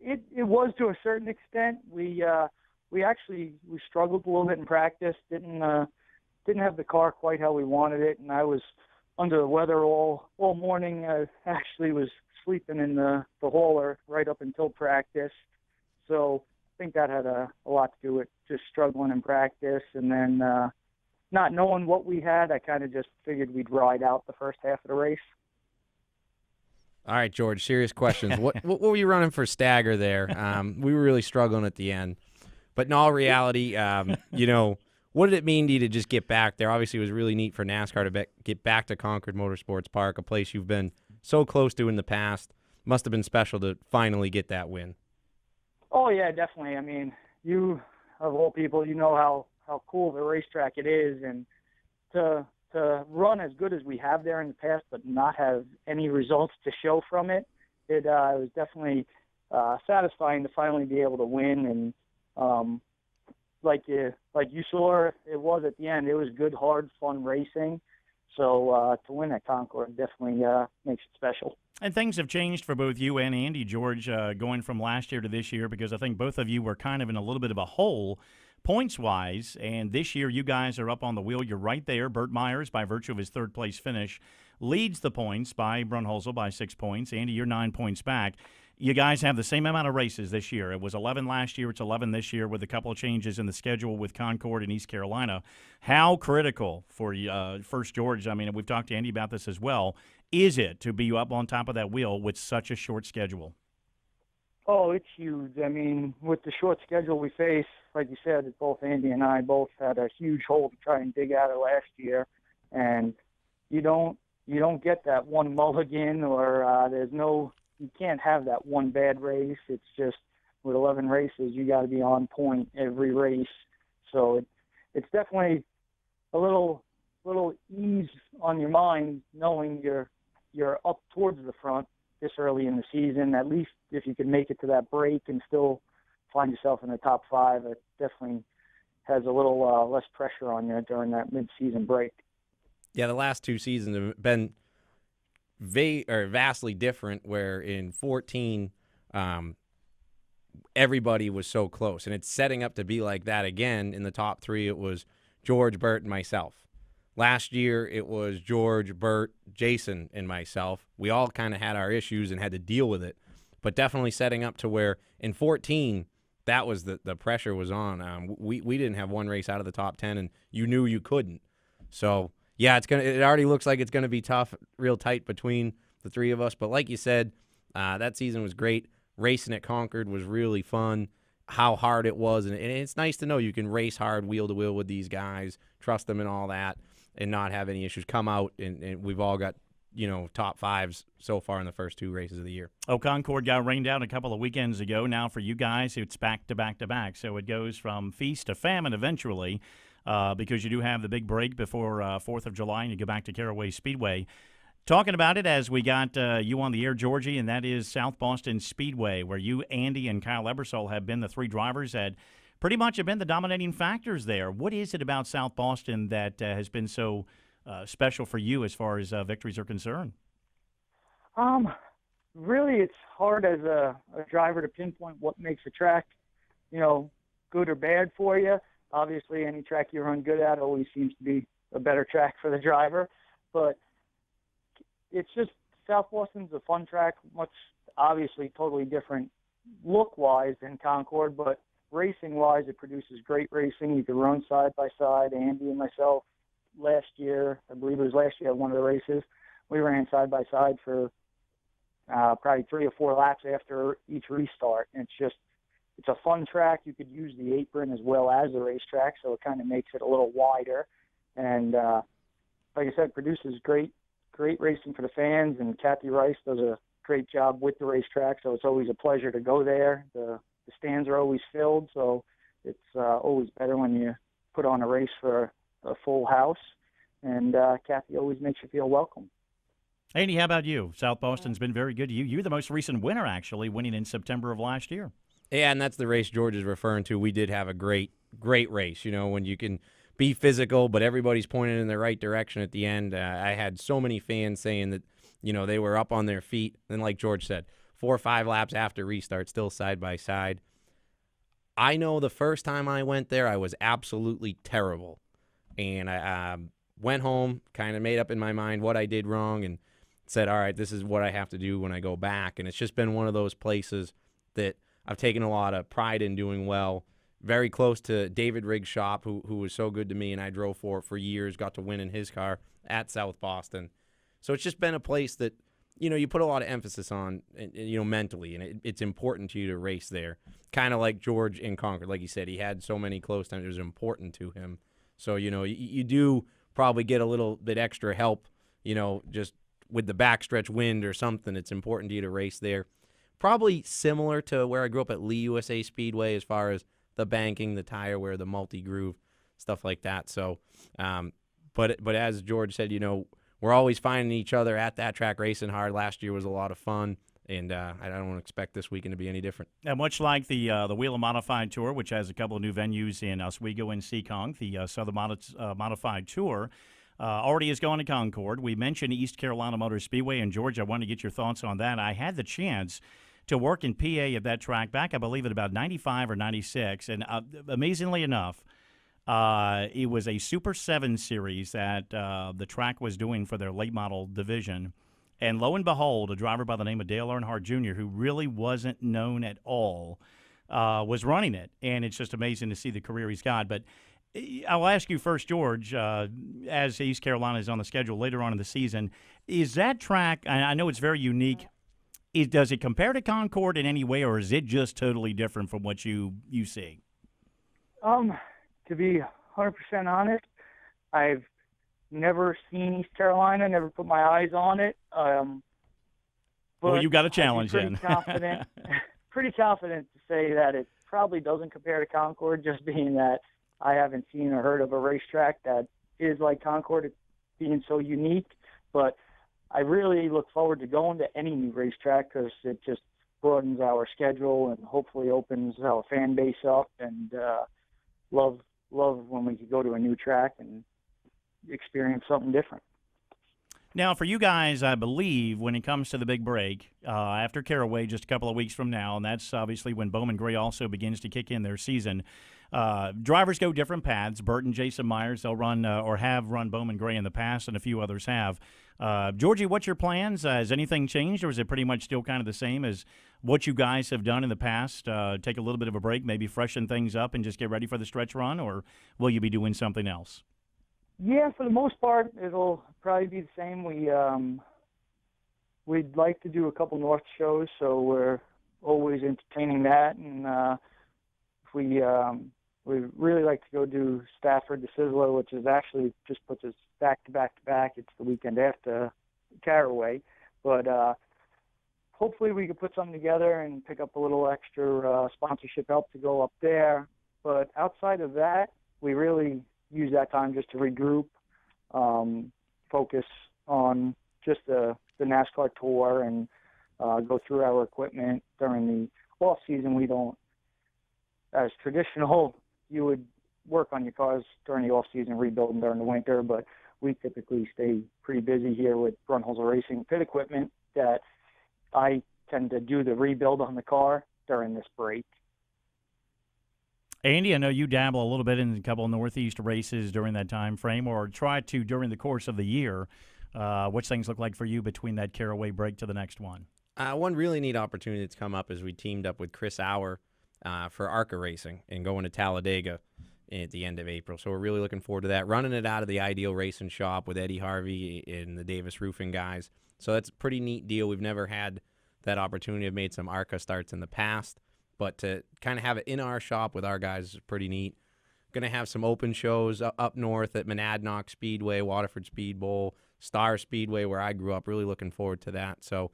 It was to a certain extent. We struggled a little bit in practice. Didn't have the car quite how we wanted it, and I was under the weather all morning. I actually was sleeping in the hauler right up until practice. So I think that had a lot to do with just struggling in practice, and then not knowing what we had, I kind of just figured we'd ride out the first half of the race. All right, George, serious questions. What were you running for stagger there? We were really struggling at the end. But in all reality, what did it mean to you to just get back there? Obviously, it was really neat for NASCAR to get back to Concord Motorsports Park, a place you've been so close to in the past. Must have been special to finally get that win. Oh, yeah, definitely. I mean, you, of all people, you know how cool the racetrack it is, and to run as good as we have there in the past but not have any results to show from it, it was definitely satisfying to finally be able to win. And like you saw, it was at the end. It was good, hard, fun racing. So to win at Concord definitely makes it special. And things have changed for both you and Andy, George, going from last year to this year, because I think both of you were kind of in a little bit of a hole points-wise, and this year you guys are up on the wheel. You're right there. Burt Myers, by virtue of his third-place finish, leads the points by Brunnhoelzl by 6 points. Andy, you're 9 points back. You guys have the same amount of races this year. It was 11 last year. It's 11 this year with a couple of changes in the schedule with Concord and East Carolina. How critical for you, first, George, I mean, we've talked to Andy about this as well, is it to be up on top of that wheel with such a short schedule? Oh, it's huge. I mean, with the short schedule we face, like you said, both Andy and I both had a huge hole to try and dig out of last year, and you don't get that one mulligan, or you can't have that one bad race. It's just with 11 races, you got to be on point every race. So it's definitely a little ease on your mind knowing you're up towards the front this early in the season. At least if you can make it to that break and still find yourself in the top 5, it definitely has a little less pressure on you during that mid-season break. Yeah, the last 2 seasons have been vastly different, where in 14 everybody was so close, and it's setting up to be like that again. In the top 3, it was George, Burt, and myself. Last year, it was George, Burt, Jason, and myself. We all kind of had our issues and had to deal with it, but definitely setting up to where in 14, that was the pressure was on. We didn't have one race out of the top 10, and you knew you couldn't. So, yeah, it already looks like it's going to be tough, real tight between the 3 of us. But like you said, that season was great. Racing at Concord was really fun, how hard it was. And it's nice to know you can race hard wheel-to-wheel with these guys, trust them and all that, and not have any issues. Come out, and we've all got, top 5s so far in the first 2 races of the year. Oh, Concord got rained out a couple of weekends ago. Now for you guys, it's back to back to back. So it goes from feast to famine eventually, because you do have the big break before 4th of July, and you go back to Caraway Speedway. Talking about it as we got you on the air, Georgie, and that is South Boston Speedway, where you, Andy, and Kyle Ebersol have been the 3 drivers that pretty much have been the dominating factors there. What is it about South Boston that has been so special for you as far as victories are concerned? Really, it's hard as a driver to pinpoint what makes a track, good or bad for you. Obviously, any track you run good at always seems to be a better track for the driver. But it's just South Boston's a fun track, much obviously totally different look-wise than Concord, but racing-wise, it produces great racing. You could run side by side. Andy and myself last year, I believe it was last year at one of the races, we ran side by side for probably 3 or 4 laps after each restart. And it's a fun track. You could use the apron as well as the racetrack, so it kind of makes it a little wider. And like I said, produces great racing for the fans. And Kathy Rice does a great job with the racetrack, so it's always a pleasure to go there. The stands are always filled, so it's always better when you put on a race for a full house. And Kathy always makes you feel welcome. Andy, how about you? South Boston's been very good to you. You're the most recent winner, actually, winning in September of last year. Yeah, and that's the race George is referring to. We did have a great race, when you can be physical, but everybody's pointing in the right direction at the end. I had so many fans saying that, they were up on their feet. And like George said, 4 or 5 laps after restart, still side by side. I know the first time I went there, I was absolutely terrible. And I went home, kind of made up in my mind what I did wrong, and said, all right, this is what I have to do when I go back. And it's just been one of those places that I've taken a lot of pride in doing well. Very close to David Riggs' shop, who was so good to me, and I drove for years, got to win in his car at South Boston. So it's just been a place that, you put a lot of emphasis on, mentally, and it's important to you to race there. Kind of like George in Concord. Like he said, he had so many close times. It was important to him. So, you do probably get a little bit extra help, just with the backstretch wind or something. It's important to you to race there. Probably similar to where I grew up at Lee USA Speedway as far as the banking, the tire wear, the multi-groove, stuff like that. So, but as George said, we're always finding each other at that track racing hard. Last year was a lot of fun, and I don't expect this weekend to be any different. And much like the Whelen Modified Tour, which has a couple of new venues in Oswego and Seekonk, the Southern Modified Tour already is going to Concord. We mentioned East Carolina Motor Speedway, and George, I wanted to get your thoughts on that. I had the chance to work in PA at that track back, I believe, at about 95 or 96, and amazingly enough, it was a Super 7 series that the track was doing for their late model division. And lo and behold, a driver by the name of Dale Earnhardt Jr., who really wasn't known at all, was running it. And it's just amazing to see the career he's got. But I'll ask you first, George, as East Carolina is on the schedule later on in the season, is that track, I know it's very unique, does it compare to Concord in any way, or is it just totally different from what you see? To be 100% honest, I've never seen East Carolina, never put my eyes on it. Well, you got a challenge then. Pretty confident to say that it probably doesn't compare to Concord, just being that I haven't seen or heard of a racetrack that is like Concord, being so unique. But I really look forward to going to any new racetrack because it just broadens our schedule and hopefully opens our fan base up, and love when we could go to a new track and experience something different. Now, for you guys, I believe when it comes to the big break, after Caraway just a couple of weeks from now, and that's obviously when Bowman Gray also begins to kick in their season, drivers go different paths. Burt and Jason Myers, they'll run or have run Bowman Gray in the past, and a few others have. Georgie, what's your plans? Has anything changed, or is it pretty much still kind of the same as what you guys have done in the past? Take a little bit of a break, maybe freshen things up and just get ready for the stretch run, or will you be doing something else? Yeah, for the most part, it'll probably be the same. We'd like to do a couple North shows, so we're always entertaining that. And we'd really like to go do Stafford to Sizzler, which is actually just puts us back to back to back. It's the weekend after Caraway. But hopefully we can put something together and pick up a little extra sponsorship help to go up there. But outside of that, we really use that time just to regroup, focus on just the NASCAR tour, and go through our equipment during the off season. We don't, as traditional, you would work on your cars during the off season, rebuilding during the winter, but we typically stay pretty busy here with Brunnhoelzl Racing pit equipment that I tend to do the rebuild on the car during this break. Andy, I know you dabble a little bit in a couple of Northeast races during that time frame, or try to during the course of the year. What's things look like for you between that Caraway break to the next one? One really neat opportunity that's come up is we teamed up with Chris Auer for ARCA Racing and going to Talladega at the end of April. So we're really looking forward to that. Running it out of the Ideal Racing Shop with Eddie Harvey and the Davis Roofing guys. So that's a pretty neat deal. We've never had that opportunity. I've made some ARCA starts in the past, but to kind of have it in our shop with our guys is pretty neat. Going to have some open shows up north at Monadnock Speedway, Waterford Speed Bowl, Star Speedway, where I grew up. Really looking forward to that. So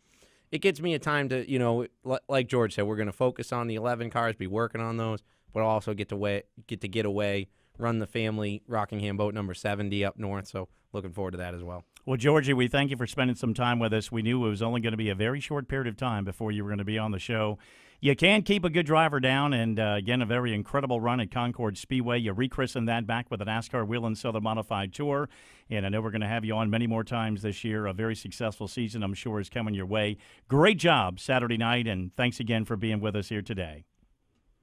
it gives me a time to, like George said, we're going to focus on the 11 cars, be working on those, but also get to get away, run the family Rockingham boat number 70 up north. So looking forward to that as well. Well, Georgie, we thank you for spending some time with us. We knew it was only going to be a very short period of time before you were going to be on the show. You can keep a good driver down, and again, a very incredible run at Concord Speedway. You rechristened that back with the NASCAR Whelen Southern Modified Tour, and I know we're going to have you on many more times this year. A very successful season, I'm sure, is coming your way. Great job Saturday night, and thanks again for being with us here today.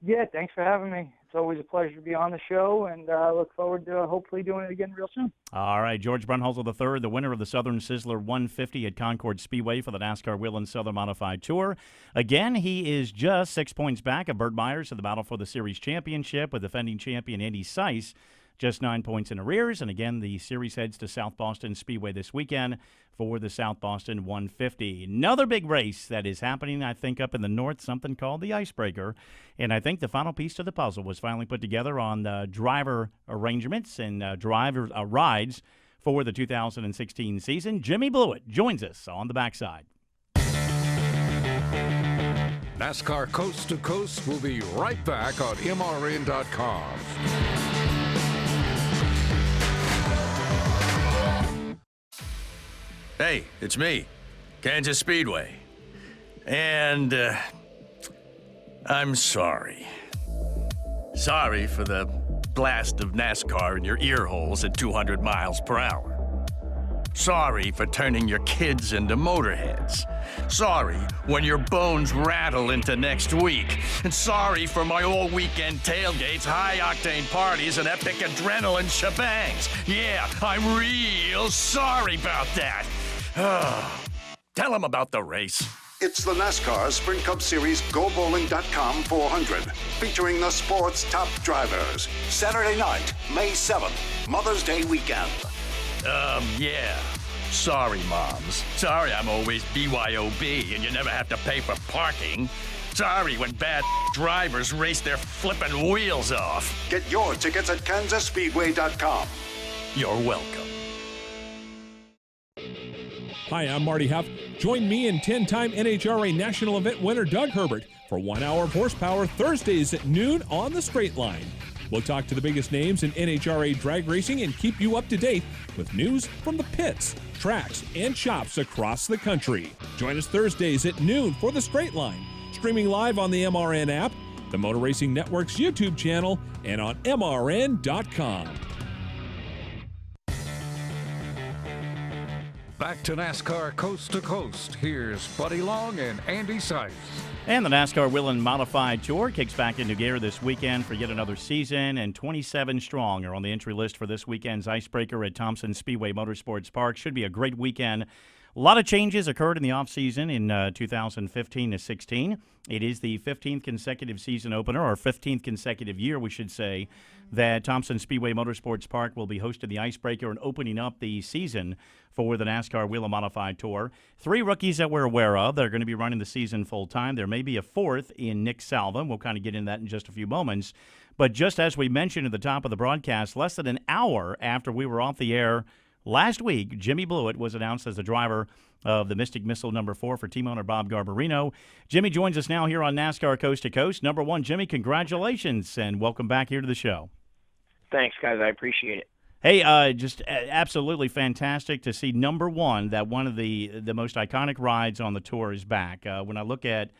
Yeah, thanks for having me. It's always a pleasure to be on the show, and I look forward to hopefully doing it again real soon. All right, George Brunnhoelzl III, the winner of the Southern Sizzler 150 at Concord Speedway for the NASCAR Whelen Southern Modified Tour. Again, he is just 6 points back of Burt Myers in the battle for the series championship with defending champion Andy Seuss just 9 points in arrears. And again, the series heads to South Boston Speedway this weekend for the South Boston 150. Another big race that is happening, I think, up in the north, something called the Icebreaker. And I think the final piece to the puzzle was finally put together on the driver arrangements and driver rides for the 2016 season. Jimmy Blewett joins us on the backside. NASCAR Coast to Coast will be right back on MRN.com. Hey, it's me, Kansas Speedway. And I'm sorry. Sorry for the blast of NASCAR in your ear holes at 200 miles per hour. Sorry for turning your kids into motorheads. Sorry when your bones rattle into next week. And sorry for my all-weekend tailgates, high-octane parties, and epic adrenaline shebangs. Yeah, I'm real sorry about that. Tell them about the race. It's the NASCAR Sprint Cup Series GoBowling.com 400, featuring the sport's top drivers. Saturday night, May 7th, Mother's Day weekend. Yeah. Sorry, moms. Sorry I'm always BYOB and you never have to pay for parking. Sorry when bad drivers race their flippin' wheels off. Get your tickets at KansasSpeedway.com. You're welcome. Hi, I'm Marty Huff. Join me and 10-time NHRA National Event winner Doug Herbert for 1 hour of horsepower Thursdays at noon on the Straight Line. We'll talk to the biggest names in NHRA drag racing and keep you up to date with news from the pits, tracks, and shops across the country. Join us Thursdays at noon for the Straight Line, streaming live on the MRN app, the Motor Racing Network's YouTube channel, and on MRN.com. Back to NASCAR Coast to Coast. Here's Buddy Long and Andy Seuss. And the NASCAR Whelen Modified Tour kicks back into gear this weekend for yet another season, and 27 strong are on the entry list for this weekend's Icebreaker at Thompson Speedway Motorsports Park. Should be a great weekend. A lot of changes occurred in the offseason in 2015 to 16. It is the 15th consecutive season opener, or 15th consecutive year, we should say, that Thompson Speedway Motorsports Park will be hosting the Icebreaker and opening up the season for the NASCAR Whelen Modified Tour. 3 rookies that we're aware of that are going to be running the season full-time. There may be a 4th in Nick Salva. We'll kind of get into that in just a few moments. But just as we mentioned at the top of the broadcast, less than an hour after we were off the air last week, Jimmy Blewett was announced as the driver of the Mystic Missile number 4 for team owner Bob Garbarino. Jimmy joins us now here on NASCAR Coast to Coast. Number 1, Jimmy, congratulations and welcome back here to the show. Thanks, guys. I appreciate it. Hey, just absolutely fantastic to see, number 1, that one of the most iconic rides on the tour is back. When I look at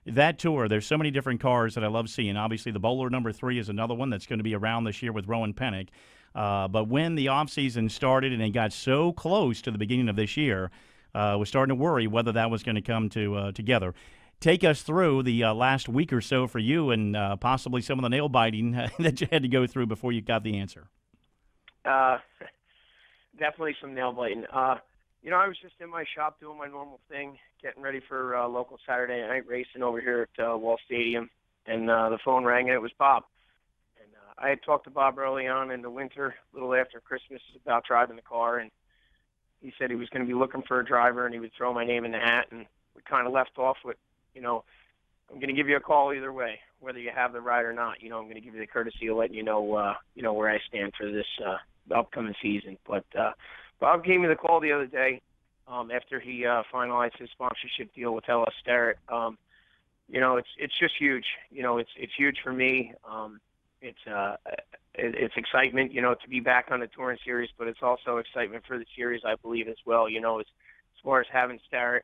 that tour, there's so many different cars that I love seeing. Obviously, the Bowler number 3 is another one that's going to be around this year with Rowan Pennick. But when the offseason started and it got so close to the beginning of this year, was starting to worry whether that was going to come together. Take us through the last week or so for you and possibly some of the nail-biting that you had to go through before you got the answer. Definitely some nail-biting. I was just in my shop doing my normal thing, getting ready for local Saturday night racing over here at Wall Stadium, and the phone rang, and it was Bob. And I had talked to Bob early on in the winter, a little after Christmas, about driving the car, and he said he was going to be looking for a driver, and he would throw my name in the hat, and we kind of left off with, I'm going to give you a call either way, whether you have the ride or not. I'm going to give you the courtesy of letting you know where I stand for this upcoming season. But Bob gave me the call the other day after he finalized his sponsorship deal with LS Starrett. It's just huge. It's huge for me. It's excitement, to be back on the touring series, but it's also excitement for the series, I believe, as well. As far as having Starrett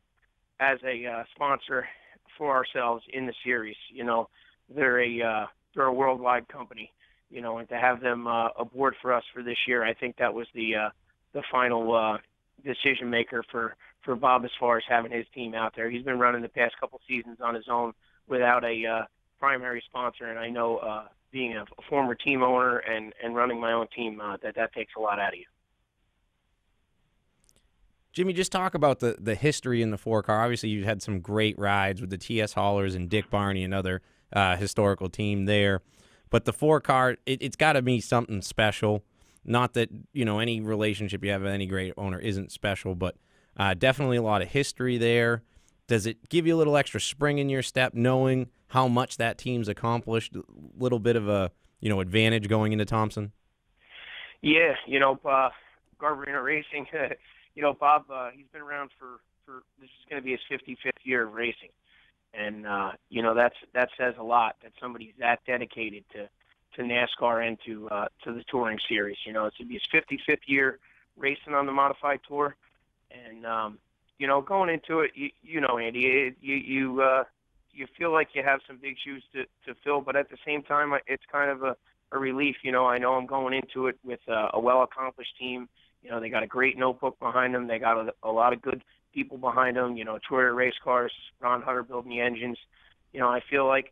as a sponsor for ourselves in the series. They're a worldwide company. And to have them aboard for us for this year, I think that was the final decision maker for Bob as far as having his team out there. He's been running the past couple seasons on his own without a primary sponsor, and I know being a former team owner and running my own team, that takes a lot out of you. Jimmy, just talk about the history in the 4-car. Obviously, you've had some great rides with the TS Haulers and Dick Barney, another historical team there. But the 4-car, it's got to be something special. Not that, any relationship you have with any great owner isn't special, but definitely a lot of history there. Does it give you a little extra spring in your step knowing how much that team's accomplished, a little bit of a, advantage going into Thompson? Yeah, Garbarino Racing, Bob, he's been around for this is going to be his 55th year of racing. And, that says a lot that somebody's that dedicated to NASCAR and to the touring series. It's going to be his 55th year racing on the modified tour. And, going into it, Andy, you feel like you have some big shoes to fill, but at the same time, it's kind of a relief. I know I'm going into it with a well-accomplished team. They got a great notebook behind them. They got a lot of good people behind them. Troyer Race Cars, Ron Hutter building the engines. I feel like,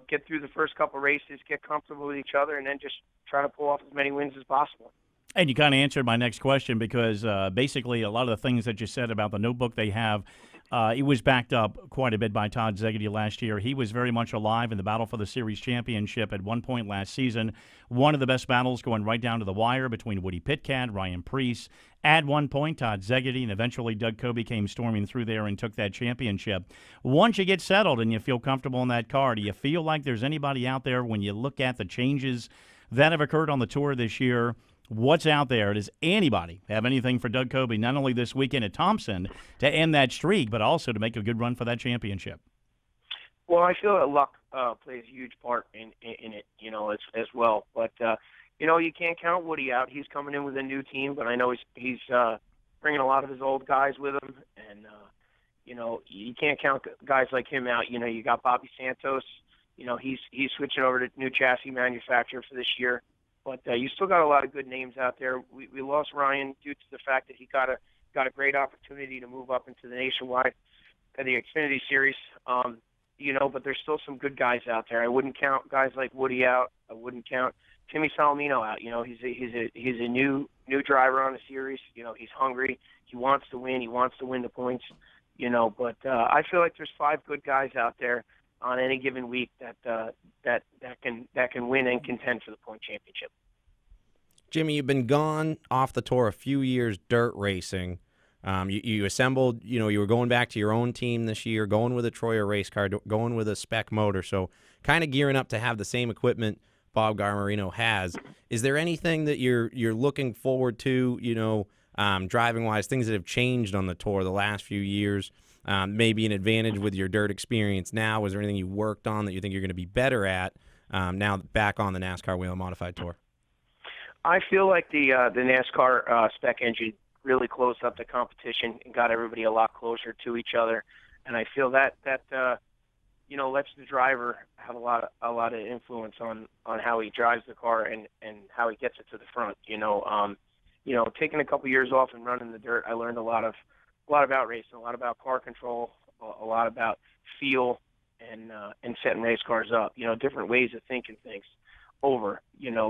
get through the first couple races, get comfortable with each other, and then just try to pull off as many wins as possible. And you kind of answered my next question because basically a lot of the things that you said about the notebook they have, it was backed up quite a bit by Todd Gilliland last year. He was very much alive in the battle for the series championship at one point last season. One of the best battles going right down to the wire between Woody Pitkat, Ryan Preece. At one point, Todd Gilliland and eventually Doug Coby came storming through there and took that championship. Once you get settled and you feel comfortable in that car, do you feel like there's anybody out there when you look at the changes that have occurred on the tour this year? What's out there? Does anybody have anything for Doug Coby, not only this weekend at Thompson to end that streak, but also to make a good run for that championship? Well, I feel that luck plays a huge part in it, as well. But, you can't count Woody out. He's coming in with a new team, but I know he's bringing a lot of his old guys with him. And, you can't count guys like him out. You got Bobby Santos. He's switching over to new chassis manufacturer for this year. But you still got a lot of good names out there. We lost Ryan due to the fact that he got a great opportunity to move up into the Nationwide and the Xfinity Series. But there's still some good guys out there. I wouldn't count guys like Woody out. I wouldn't count Timmy Salamino out. He's a new driver on the series. He's hungry. He wants to win. He wants to win the points. But I feel like there's 5 good guys out there on any given week that can win and contend for the point championship. Jimmy, you've been gone off the tour a few years dirt racing. You assembled, you were going back to your own team this year, going with a Troyer race car, going with a spec motor, so kind of gearing up to have the same equipment Bob Garbarino has. Is there anything that you're looking forward to, driving-wise, things that have changed on the tour the last few years? Maybe an advantage with your dirt experience now? Was there anything you worked on that you think you're going to be better at now back on the NASCAR Whelen Modified Tour? I feel like the NASCAR spec engine really closed up the competition and got everybody a lot closer to each other, and I feel that lets the driver have a lot of influence on how he drives the car and how he gets it to the front. Taking a couple years off and running the dirt, I learned a lot about racing, a lot about car control, a lot about feel and setting race cars up. Different ways of thinking things over.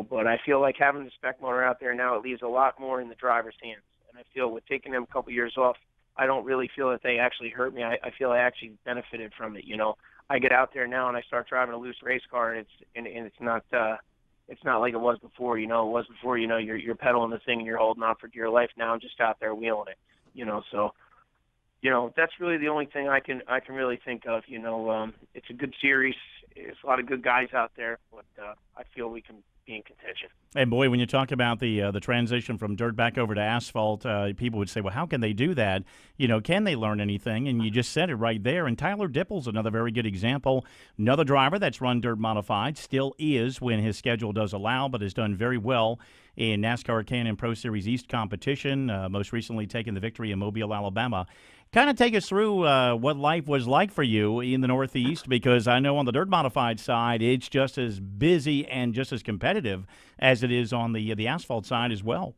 But I feel like having the spec motor out there now, it leaves a lot more in the driver's hands. And I feel with taking them a couple years off, I don't really feel that they actually hurt me. I feel I actually benefited from it. I get out there now and I start driving a loose race car, and it's not like it was before. It was before. You're pedaling the thing and you're holding on for dear life. Now I'm just out there wheeling it. So that's really the only thing I can really think of. It's a good series. There's a lot of good guys out there, but I feel we can be in contention. And boy, when you talk about the transition from dirt back over to asphalt, people would say, well, how can they do that? Can they learn anything? And you just said it right there. And Tyler Dipple's another very good example. Another driver that's run dirt modified, still is when his schedule does allow, but has done very well in NASCAR Can-Am Pro Series East competition, most recently taking the victory in Mobile, Alabama. Kind of take us through what life was like for you in the Northeast, because I know on the dirt modified side, it's just as busy and just as competitive as it is on the asphalt side as well.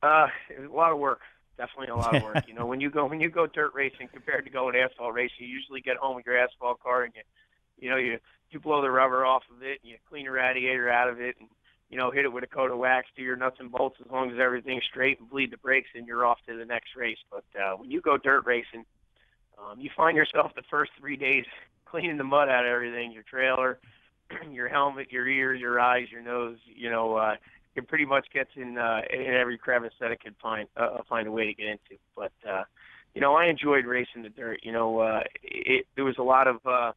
A lot of work, definitely a lot of work. When you go dirt racing compared to going asphalt racing, you usually get home with your asphalt car and you blow the rubber off of it, and you clean the radiator out of it, and hit it with a coat of wax, do your nuts and bolts as long as everything's straight, and bleed the brakes, and you're off to the next race. But when you go dirt racing, you find yourself the first 3 days cleaning the mud out of everything, your trailer, your helmet, your ears, your eyes, your nose. It pretty much gets in every crevice that it could find a way to get into. But I enjoyed racing the dirt. There was a lot of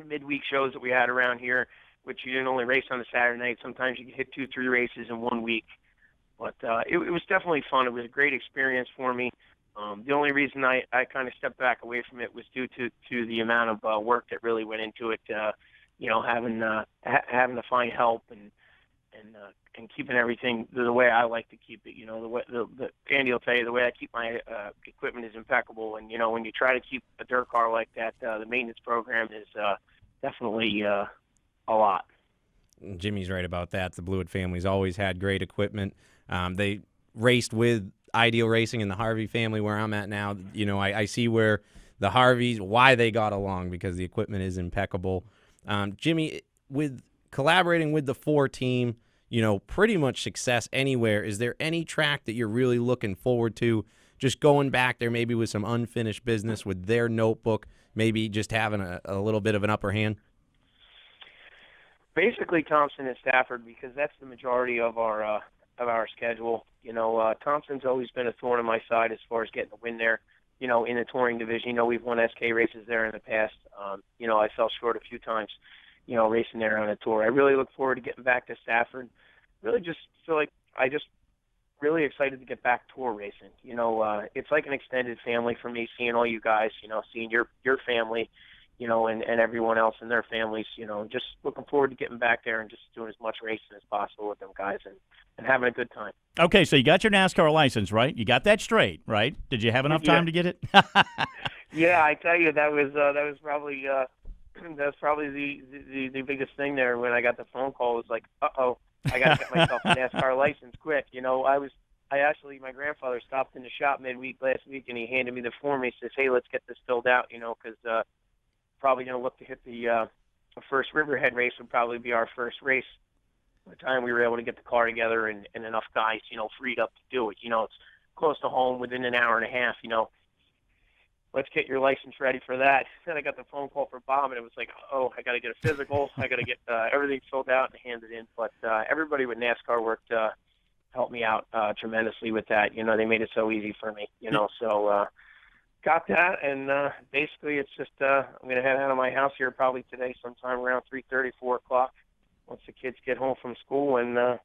midweek shows that we had around here, which you didn't only race on a Saturday night. Sometimes you could hit 2-3 races in 1 week. But it was definitely fun. It was a great experience for me. The only reason I kind of stepped back away from it was due to the amount of work that really went into it. Having to find help and keeping everything the way I like to keep it. The way Andy will tell you, the way I keep my equipment is impeccable. And when you try to keep a dirt car like that, the maintenance program is definitely a lot. Jimmy's right about that. The Blewett family's always had great equipment. They raced with Ideal Racing and the Harvey family where I'm at now. I see where the Harveys, why they got along, because the equipment is impeccable. Jimmy, with collaborating with the 4 team, pretty much success anywhere. Is there any track that you're really looking forward to, just going back there maybe with some unfinished business with their notebook, maybe just having a little bit of an upper hand? Basically, Thompson and Stafford, because that's the majority of our schedule. Thompson's always been a thorn in my side as far as getting a win there. In the touring division, we've won SK races there in the past. I fell short a few times, racing there on a tour. I really look forward to getting back to Stafford. Really just feel like I just really excited to get back tour racing. It's like an extended family for me, seeing all you guys, seeing your family, and everyone else and their families, just looking forward to getting back there and just doing as much racing as possible with them guys and having a good time. Okay, so you got your NASCAR license, right? You got that straight, right? Did you have enough time to get it? Yeah, I tell you, that was probably the biggest thing there when I got the phone call. Was like, uh-oh, I got to get myself a NASCAR license quick. My grandfather stopped in the shop midweek last week, and he handed me the form. He says, hey, let's get this filled out, because probably going to look to hit the first Riverhead race would probably be our first race. By the time we were able to get the car together and enough guys, freed up to do it. It's close to home within an hour and a half, Let's get your license ready for that. Then I got the phone call for Bob, and it was like, oh, I got to get a physical. I got to get everything filled out and handed in. But everybody with NASCAR worked helped me out tremendously with that. They made it so easy for me, so got that. And basically it's just I'm going to head out of my house here probably today sometime around 3:30, 4 o'clock once the kids get home from school, and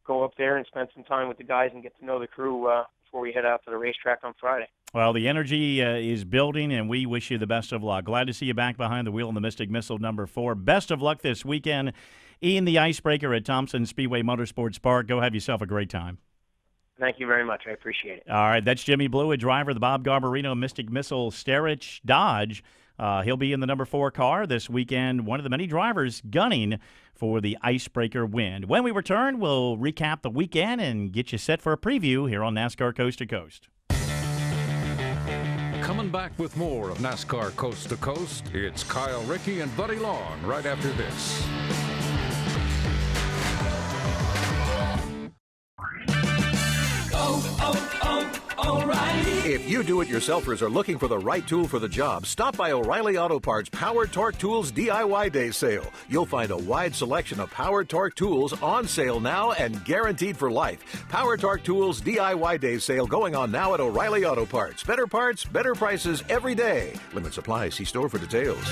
go up there and spend some time with the guys and get to know the crew before we head out to the racetrack on Friday. Well, the energy is building, and we wish you the best of luck. Glad to see you back behind the wheel in the Mystic Missile #4. Best of luck this weekend in the Icebreaker at Thompson Speedway Motorsports Park. Go have yourself a great time. Thank you very much. I appreciate it. All right, that's Jimmy Blewett, driver of the Bob Garbarino Mystic Missile Sterrich Dodge. He'll be in the #4 car this weekend, one of the many drivers gunning for the Icebreaker win. When we return, we'll recap the weekend and get you set for a preview here on NASCAR Coast to Coast. Coming back with more of NASCAR Coast to Coast, it's Kyle Rickey and Buddy Long right after this. You do-it-yourselfers are looking for the right tool for the job, stop by O'Reilly Auto Parts Power Torque Tools DIY Day Sale. You'll find a wide selection of Power Torque tools on sale now and guaranteed for life. Power Torque Tools DIY Day Sale going on now at O'Reilly Auto Parts. Better parts, better prices every day. Limit supply. See store for details.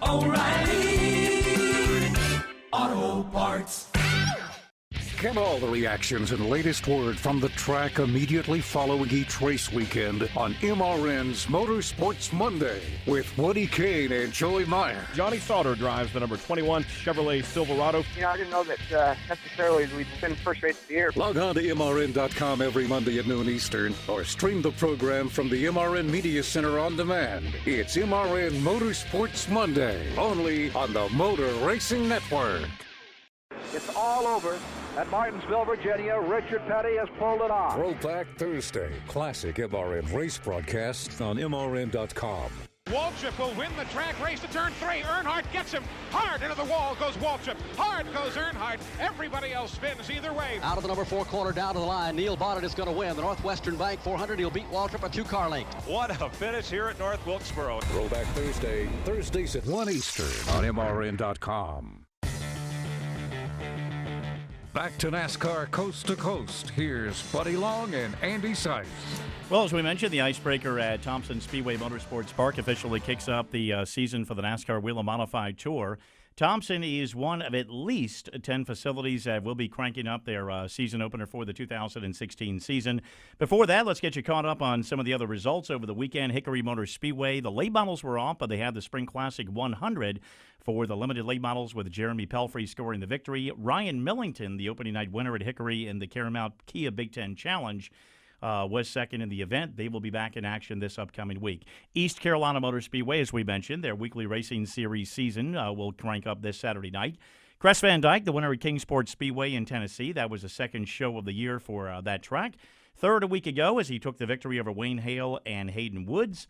O'Reilly Auto Parts. Get all the reactions and latest word from the track immediately following each race weekend on MRN's Motorsports Monday with Woody Kane and Joey Meyer. Johnny Sauter drives the number 21 Chevrolet Silverado. I didn't know that necessarily we'd win first race of the year. Log on to MRN.com every Monday at noon Eastern or stream the program from the MRN Media Center on demand. It's MRN Motorsports Monday, only on the Motor Racing Network. It's all over at Martinsville, Virginia. Richard Petty has pulled it off. Throwback Thursday, classic MRN race broadcasts on MRN.com. Waltrip will win the track race to turn 3. Earnhardt gets him. Hard into the wall goes Waltrip. Hard goes Earnhardt. Everybody else spins either way. Out of the number 4 corner down to the line. Neil Bonnet is going to win. The Northwestern Bank 400. He'll beat Waltrip a 2-car length. What a finish here at North Wilkesboro. Throwback Thursday, Thursdays at 1 Eastern on MRN.com. Back to NASCAR Coast to Coast. Here's Buddy Long and Andy Seiss. Well, as we mentioned, the icebreaker at Thompson Speedway Motorsports Park officially kicks up the season for the NASCAR Wheel and Modified Tour. Thompson is one of at least 10 facilities that will be cranking up their season opener for the 2016 season. Before that, let's get you caught up on some of the other results over the weekend. Hickory Motor Speedway, the late models were off, but they had the Spring Classic 100 for the limited late models with Jeremy Pelfrey scoring the victory. Ryan Millington, the opening night winner at Hickory in the Caramount Kia Big Ten Challenge, was second in the event. They will be back in action this upcoming week. East Carolina Motor Speedway, as we mentioned, their weekly racing series season will crank up this Saturday night. Cress Van Dyke, the winner at Kingsport Speedway in Tennessee. That was the second show of the year for that track. Third a week ago as he took the victory over Wayne Hale and Hayden Woods.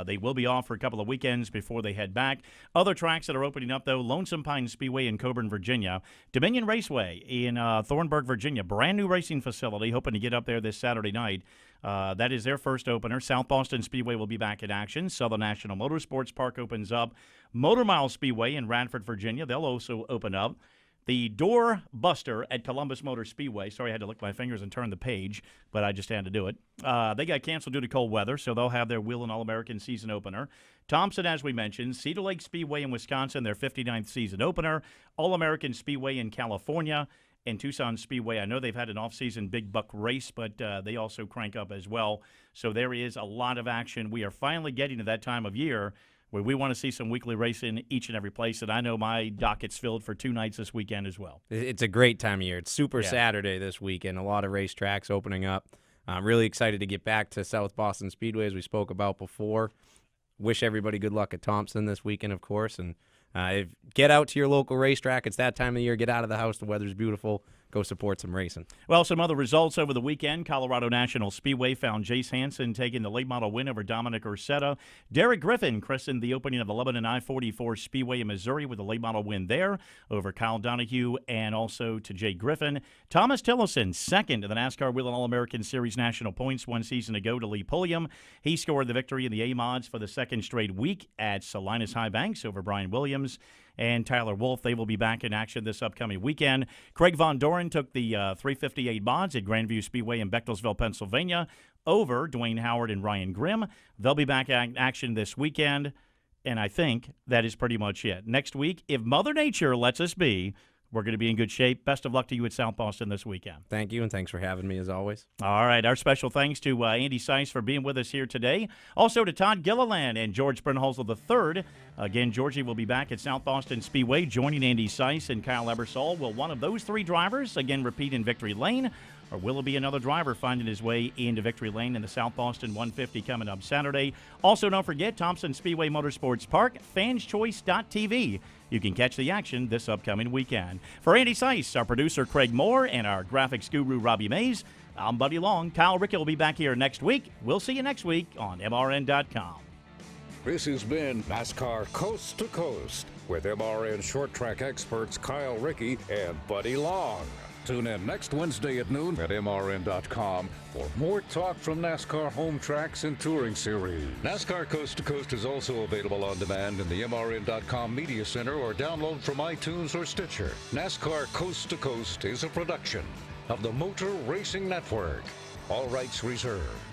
They will be off for a couple of weekends before they head back. Other tracks that are opening up, though, Lonesome Pine Speedway in Coburn, Virginia. Dominion Raceway in Thornburg, Virginia. Brand new racing facility, hoping to get up there this Saturday night. That is their first opener. South Boston Speedway will be back in action. Southern National Motorsports Park opens up. Motor Mile Speedway in Radford, Virginia. They'll also open up. The Door Buster at Columbus Motor Speedway. Sorry, I had to lick my fingers and turn the page, but I just had to do it. They got canceled due to cold weather, so they'll have their Wheel and All-American season opener. Thompson, as we mentioned, Cedar Lake Speedway in Wisconsin, their 59th season opener. All-American Speedway in California. And Tucson Speedway, I know they've had an off-season big buck race, but they also crank up as well. So there is a lot of action. We are finally getting to that time of year where we want to see some weekly racing each and every place. And I know my docket's filled for 2 nights this weekend as well. It's a great time of year. It's Super Saturday this weekend. A lot of racetracks opening up. I'm really excited to get back to South Boston Speedway, as we spoke about before. Wish everybody good luck at Thompson this weekend, of course. And get out to your local racetrack. It's that time of year. Get out of the house. The weather's beautiful. Go support some racing. Well, some other results over the weekend. Colorado National Speedway found Jace Hansen taking the late model win over Dominic Ursetta. Derek Griffin christened the opening of the Lebanon I-44 Speedway in Missouri with a late model win there over Kyle Donahue and also to Jay Griffin. Thomas Tillison, second in the NASCAR Wheel and All-American Series National Points 1 season ago to Lee Pulliam. He scored the victory in the A-Mods for the second straight week at Salinas High Banks over Brian Williams and Tyler Wolf. They will be back in action this upcoming weekend. Craig Von Doren took the 358 mods at Grandview Speedway in Bechtelsville, Pennsylvania, over Dwayne Howard and Ryan Grimm. They'll be back in action this weekend, and I think that is pretty much it. Next week, if Mother Nature lets us be, we're going to be in good shape. Best of luck to you at South Boston this weekend. Thank you, and thanks for having me, as always. All right. Our special thanks to Andy Seiss for being with us here today. Also to Todd Gilliland and George Brunnhoelzl III. Again, Georgie will be back at South Boston Speedway, joining Andy Seiss and Kyle Ebersol. Will one of those 3 drivers, again, repeat in Victory Lane? Or will it be another driver finding his way into Victory Lane in the South Boston 150 coming up Saturday? Also, don't forget, Thompson Speedway Motorsports Park, fanschoice.tv. You can catch the action this upcoming weekend. For Andy Seiss, our producer Craig Moore, and our graphics guru Robbie Mays, I'm Buddy Long. Kyle Rickey will be back here next week. We'll see you next week on MRN.com. This has been NASCAR Coast to Coast with MRN short track experts Kyle Rickey and Buddy Long. Tune in next Wednesday at noon at MRN.com for more talk from NASCAR home tracks and touring series. NASCAR Coast to Coast is also available on demand in the MRN.com Media Center or download from iTunes or Stitcher. NASCAR Coast to Coast is a production of the Motor Racing Network. All rights reserved.